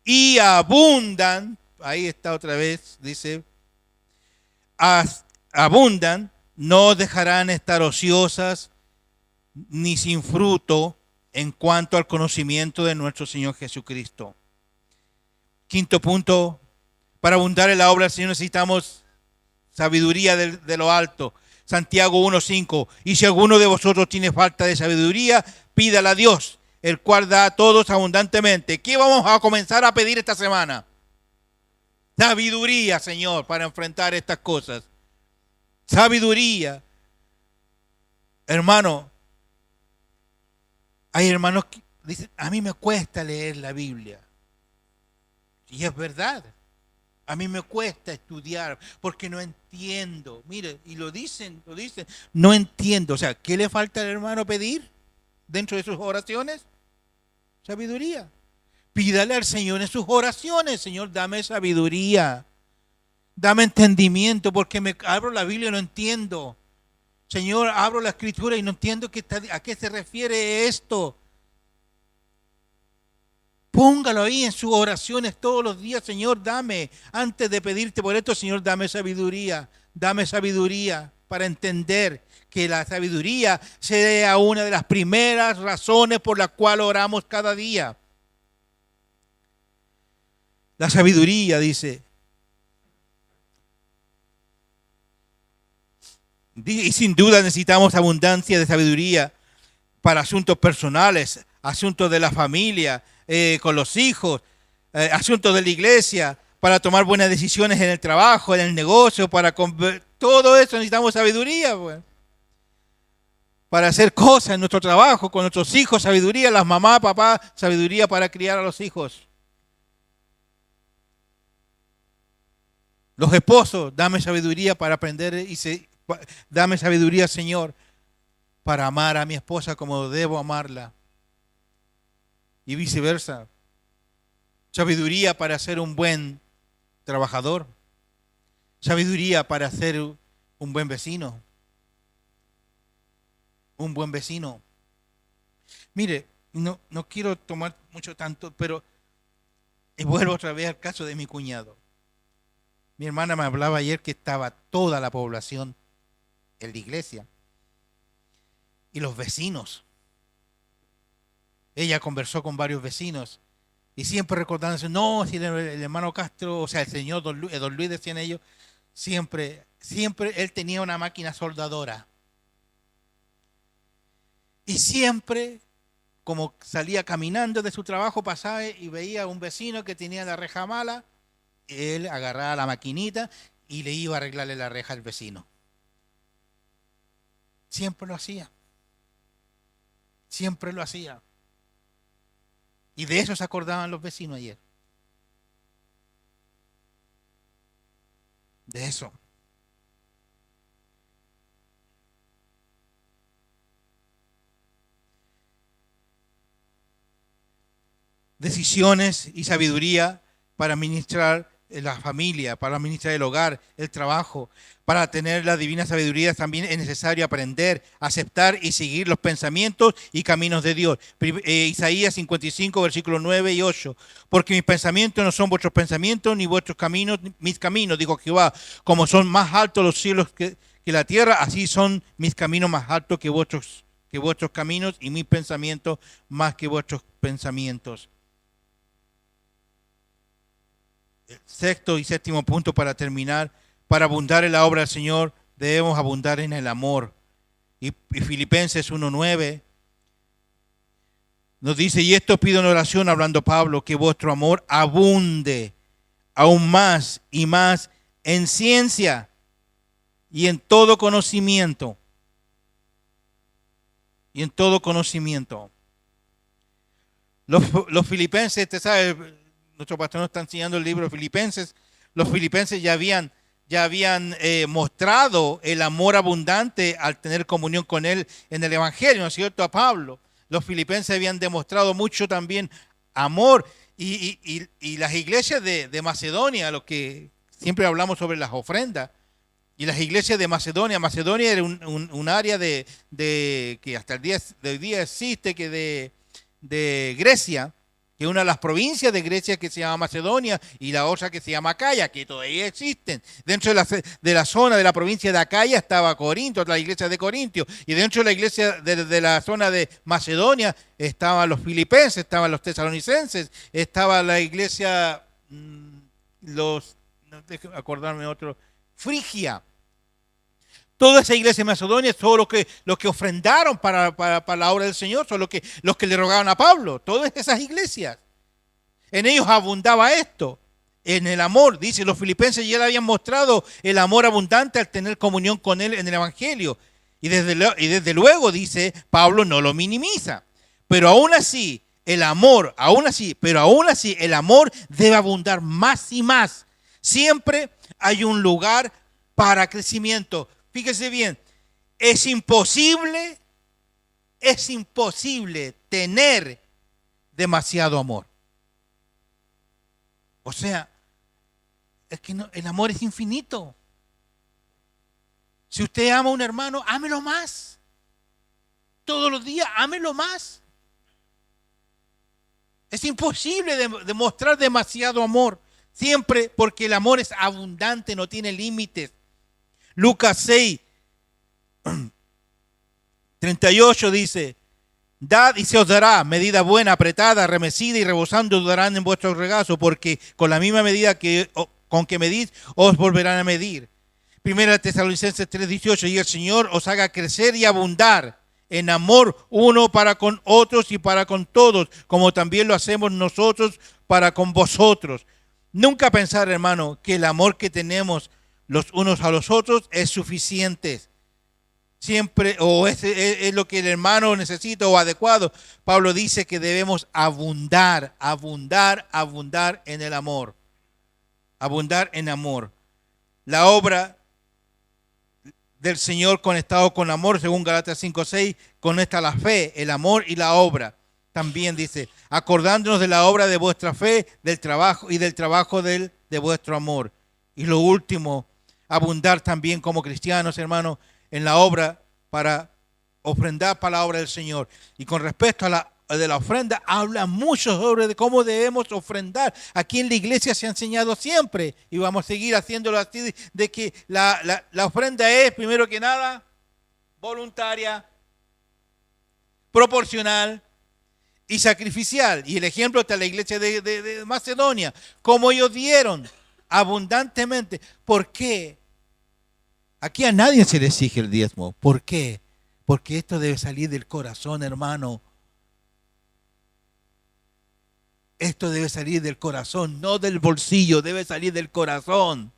y abundan, ahí está otra vez, dice, abundan, no dejarán estar ociosas ni sin fruto en cuanto al conocimiento de nuestro Señor Jesucristo. Quinto punto, para abundar en la obra del Señor necesitamos sabiduría de lo alto. Santiago 1:5. Y si alguno de vosotros tiene falta de sabiduría, pídala a Dios, el cual da a todos abundantemente. ¿Qué vamos a comenzar a pedir esta semana? Sabiduría, Señor, para enfrentar estas cosas. Sabiduría. Hermano, hay hermanos que dicen, a mí me cuesta leer la Biblia. Y es verdad. A mí me cuesta estudiar porque no entiendo. Mire, y lo dicen, no entiendo. O sea, ¿qué le falta al hermano pedir dentro de sus oraciones? Sabiduría. Pídale al Señor en sus oraciones, Señor, dame sabiduría. Dame entendimiento porque me abro la Biblia y no entiendo. Señor, abro la Escritura y no entiendo a qué se refiere esto. Póngalo ahí en sus oraciones todos los días, Señor, dame, antes de pedirte por esto, Señor, dame sabiduría para entender que la sabiduría sea una de las primeras razones por las cuales oramos cada día. La sabiduría, dice. Y sin duda necesitamos abundancia de sabiduría para asuntos personales, asuntos de la familia, con los hijos, asuntos de la iglesia, para tomar buenas decisiones en el trabajo, en el negocio, todo eso necesitamos sabiduría, pues. Para hacer cosas en nuestro trabajo, con nuestros hijos, sabiduría, las mamás, papás, sabiduría para criar a los hijos. Los esposos, dame sabiduría para aprender dame sabiduría, Señor, para amar a mi esposa como debo amarla. Y viceversa. Sabiduría para ser un buen trabajador. Sabiduría para ser un buen vecino. Un buen vecino. Mire, no quiero tomar mucho tanto, pero vuelvo otra vez al caso de mi cuñado. Mi hermana me hablaba ayer que estaba toda la población en la iglesia y los vecinos. Ella conversó con varios vecinos y siempre recordándose, no, si el hermano Castro, o sea, el señor don Luis, decían ellos, siempre él tenía una máquina soldadora. Y siempre, como salía caminando de su trabajo, pasaba y veía a un vecino que tenía la reja mala, él agarraba la maquinita y le iba a arreglarle la reja al vecino. Siempre lo hacía. Siempre lo hacía. Y de eso se acordaban los vecinos ayer. De eso. Decisiones y sabiduría para administrar la familia, para administrar el hogar, el trabajo. Para tener la divina sabiduría también es necesario aprender, aceptar y seguir los pensamientos y caminos de Dios. Isaías 55, versículos 9 y 8. Porque mis pensamientos no son vuestros pensamientos, ni vuestros caminos, mis caminos, dijo Jehová. Como son más altos los cielos que la tierra, así son mis caminos más altos que vuestros caminos y mis pensamientos más que vuestros pensamientos. Sexto y séptimo punto para terminar. Para abundar en la obra del Señor, debemos abundar en el amor. Y Filipenses 1:9 nos dice, y esto pido en oración, hablando Pablo, que vuestro amor abunde aún más y más en ciencia y en todo conocimiento. Y en todo conocimiento. Los filipenses, usted sabe, nuestro pastor nos está enseñando el libro de Filipenses. Los filipenses ya habían mostrado el amor abundante al tener comunión con él en el Evangelio, ¿no es cierto? A Pablo. Los filipenses habían demostrado mucho también amor. Y las iglesias de Macedonia, lo que siempre hablamos sobre las ofrendas, y las iglesias de Macedonia, Macedonia era un área de que hasta el día de hoy día existe, que de Grecia, que es una de las provincias de Grecia que se llama Macedonia, y la otra que se llama Acaya, que todavía existen. Dentro de la zona de la provincia de Acaya estaba Corinto, la iglesia de Corintio, y dentro de la iglesia de la zona de Macedonia estaban los filipenses, estaban los tesalonicenses, estaba la iglesia, no déjame acordarme otro, Frigia. Toda esa iglesia de Macedonia son los que ofrendaron para la obra del Señor, son los que le rogaban a Pablo. Todas esas iglesias. En ellos abundaba esto, en el amor. Dice, los filipenses ya le habían mostrado el amor abundante al tener comunión con él en el Evangelio. Y desde luego, dice, Pablo no lo minimiza. Pero aún así, el amor debe abundar más y más. Siempre hay un lugar para crecimiento. Fíjese bien, es imposible tener demasiado amor. O sea, es que no, el amor es infinito. Si usted ama a un hermano, ámelo más. Todos los días, ámelo más. Es imposible demostrar demasiado amor. Siempre, porque el amor es abundante, no tiene límites. Lucas 6, 38 dice, dad y se os dará, medida buena, apretada, remecida y rebosando darán en vuestro regazo, porque con la misma medida con que medís, os volverán a medir. Primera Tesalonicenses 3:18, y el Señor os haga crecer y abundar en amor uno para con otros y para con todos, como también lo hacemos nosotros para con vosotros. Nunca pensar, hermano, que el amor que tenemos los unos a los otros es suficiente. Siempre, o es lo que el hermano necesita o adecuado. Pablo dice que debemos abundar en el amor. Abundar en amor. La obra del Señor conectado con amor, según Galatas 5:6, conecta la fe, el amor y la obra. También dice, acordándonos de la obra de vuestra fe, del trabajo y del trabajo de vuestro amor. Y lo último, abundar también como cristianos, hermanos, en la obra para ofrendar para la obra del Señor. Y con respecto a la ofrenda, habla mucho sobre de cómo debemos ofrendar. Aquí en la iglesia se ha enseñado siempre, y vamos a seguir haciéndolo así, de que la ofrenda es, primero que nada, voluntaria, proporcional y sacrificial. Y el ejemplo está en la iglesia de Macedonia, como ellos dieron abundantemente. ¿Por qué? Aquí a nadie se le exige el diezmo. ¿Por qué? Porque esto debe salir del corazón, hermano. Esto debe salir del corazón, no del bolsillo, debe salir del corazón.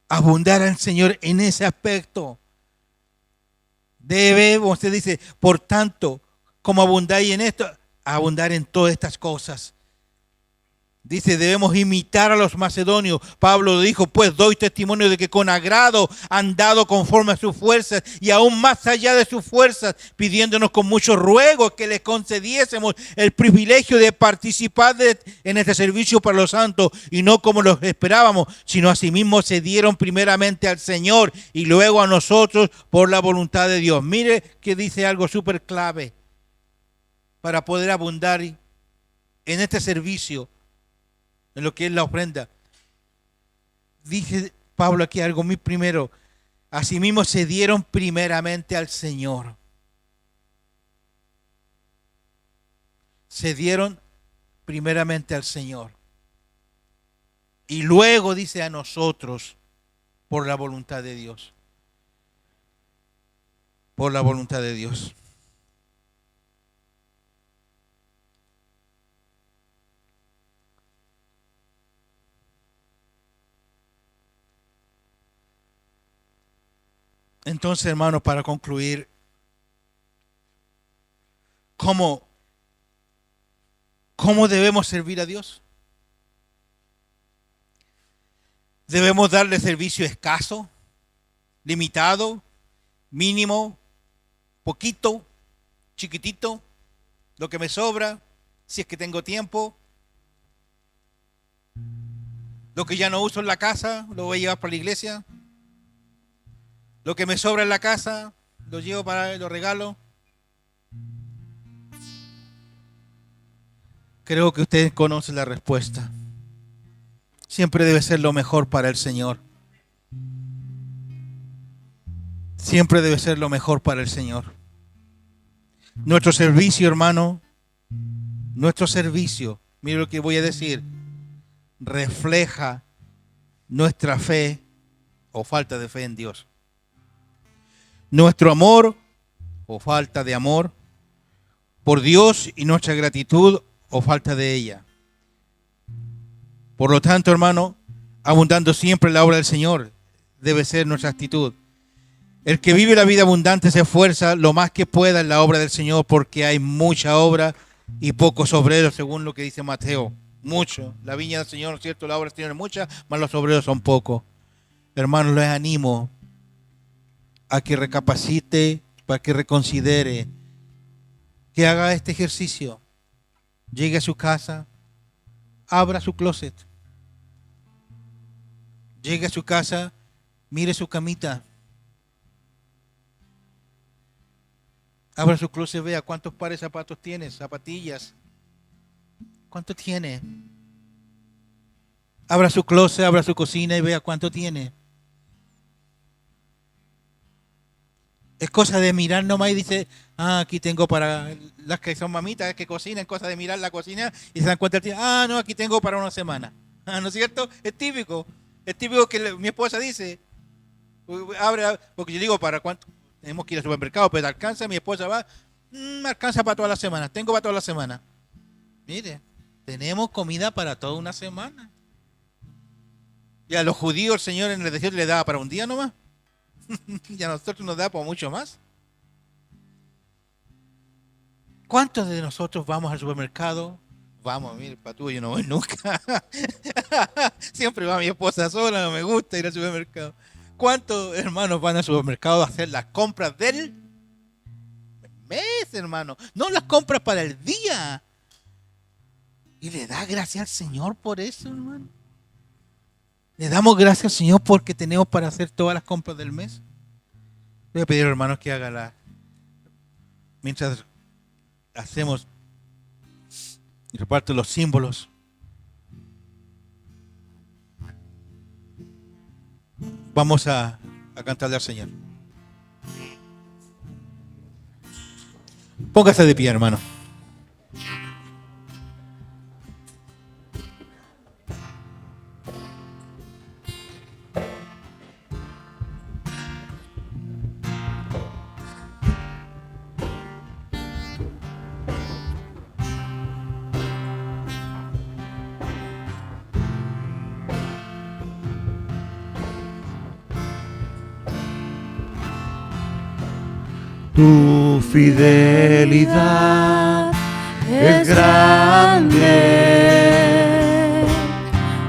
Abundar al Señor en ese aspecto. Debemos, usted dice, por tanto, como abundáis en esto, abundar en todas estas cosas. Dice, debemos imitar a los macedonios. Pablo dijo, pues doy testimonio de que con agrado han dado conforme a sus fuerzas y aún más allá de sus fuerzas, pidiéndonos con mucho ruego que les concediésemos el privilegio de participar en este servicio para los santos, y no como los esperábamos, sino asimismo se dieron primeramente al Señor y luego a nosotros por la voluntad de Dios. Mire que dice algo súper clave para poder abundar en este servicio, en lo que es la ofrenda. Dice Pablo aquí algo muy primero. Asimismo se dieron primeramente al Señor. Se dieron primeramente al Señor. Y luego dice a nosotros por la voluntad de Dios. Por la voluntad de Dios. Entonces, hermanos, para concluir, ¿cómo debemos servir a Dios? ¿Debemos darle servicio escaso, limitado, mínimo, poquito, chiquitito, lo que me sobra, si es que tengo tiempo? Lo que ya no uso en la casa, lo voy a llevar para la iglesia. Lo que me sobra en la casa, lo llevo para los regalos. Creo que ustedes conocen la respuesta. Siempre debe ser lo mejor para el Señor. Siempre debe ser lo mejor para el Señor. Nuestro servicio, hermano, nuestro servicio, mire lo que voy a decir, refleja nuestra fe o falta de fe en Dios. Nuestro amor o falta de amor por Dios y nuestra gratitud o falta de ella. Por lo tanto, hermano, abundando siempre en la obra del Señor debe ser nuestra actitud. El que vive la vida abundante se esfuerza lo más que pueda en la obra del Señor porque hay mucha obra y pocos obreros, según lo que dice Mateo. Mucho. La viña del Señor, ¿cierto? La obra del Señor es mucha, mas los obreros son pocos. Hermanos, les animo a que recapacite, para que reconsidere, que haga este ejercicio. Llegue a su casa, abra su closet. Llegue a su casa, mire su camita. Abra su closet, vea cuántos pares de zapatos tiene, zapatillas. ¿Cuánto tiene? Abra su closet, abra su cocina y vea cuánto tiene. Es cosa de mirar nomás y dice, aquí tengo para las que son mamitas, que cocinan, cosa de mirar la cocina y se dan cuenta, no, aquí tengo para una semana. ¿No es cierto? Es típico que mi esposa dice, abre, porque yo digo, ¿para cuánto? Tenemos que ir al supermercado, pero alcanza, mi esposa va, me alcanza para toda la semana, tengo para toda la semana. Mire, tenemos comida para toda una semana. Y a los judíos el Señor en el desierto le daba para un día nomás. Y a nosotros nos da por mucho más. ¿Cuántos de nosotros vamos al supermercado? Vamos, mire, patúo, yo no voy nunca. Siempre va mi esposa sola, no me gusta ir al supermercado. ¿Cuántos hermanos van al supermercado a hacer las compras del mes, hermano? No las compras para el día. Y le da gracias al Señor por eso, hermano. Le damos gracias al Señor porque tenemos para hacer todas las compras del mes. Voy a pedir, hermanos, que haga mientras hacemos y reparto los símbolos. Vamos a cantarle al Señor. Póngase de pie, hermano. Tu fidelidad es grande,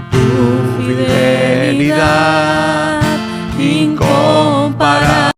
tu fidelidad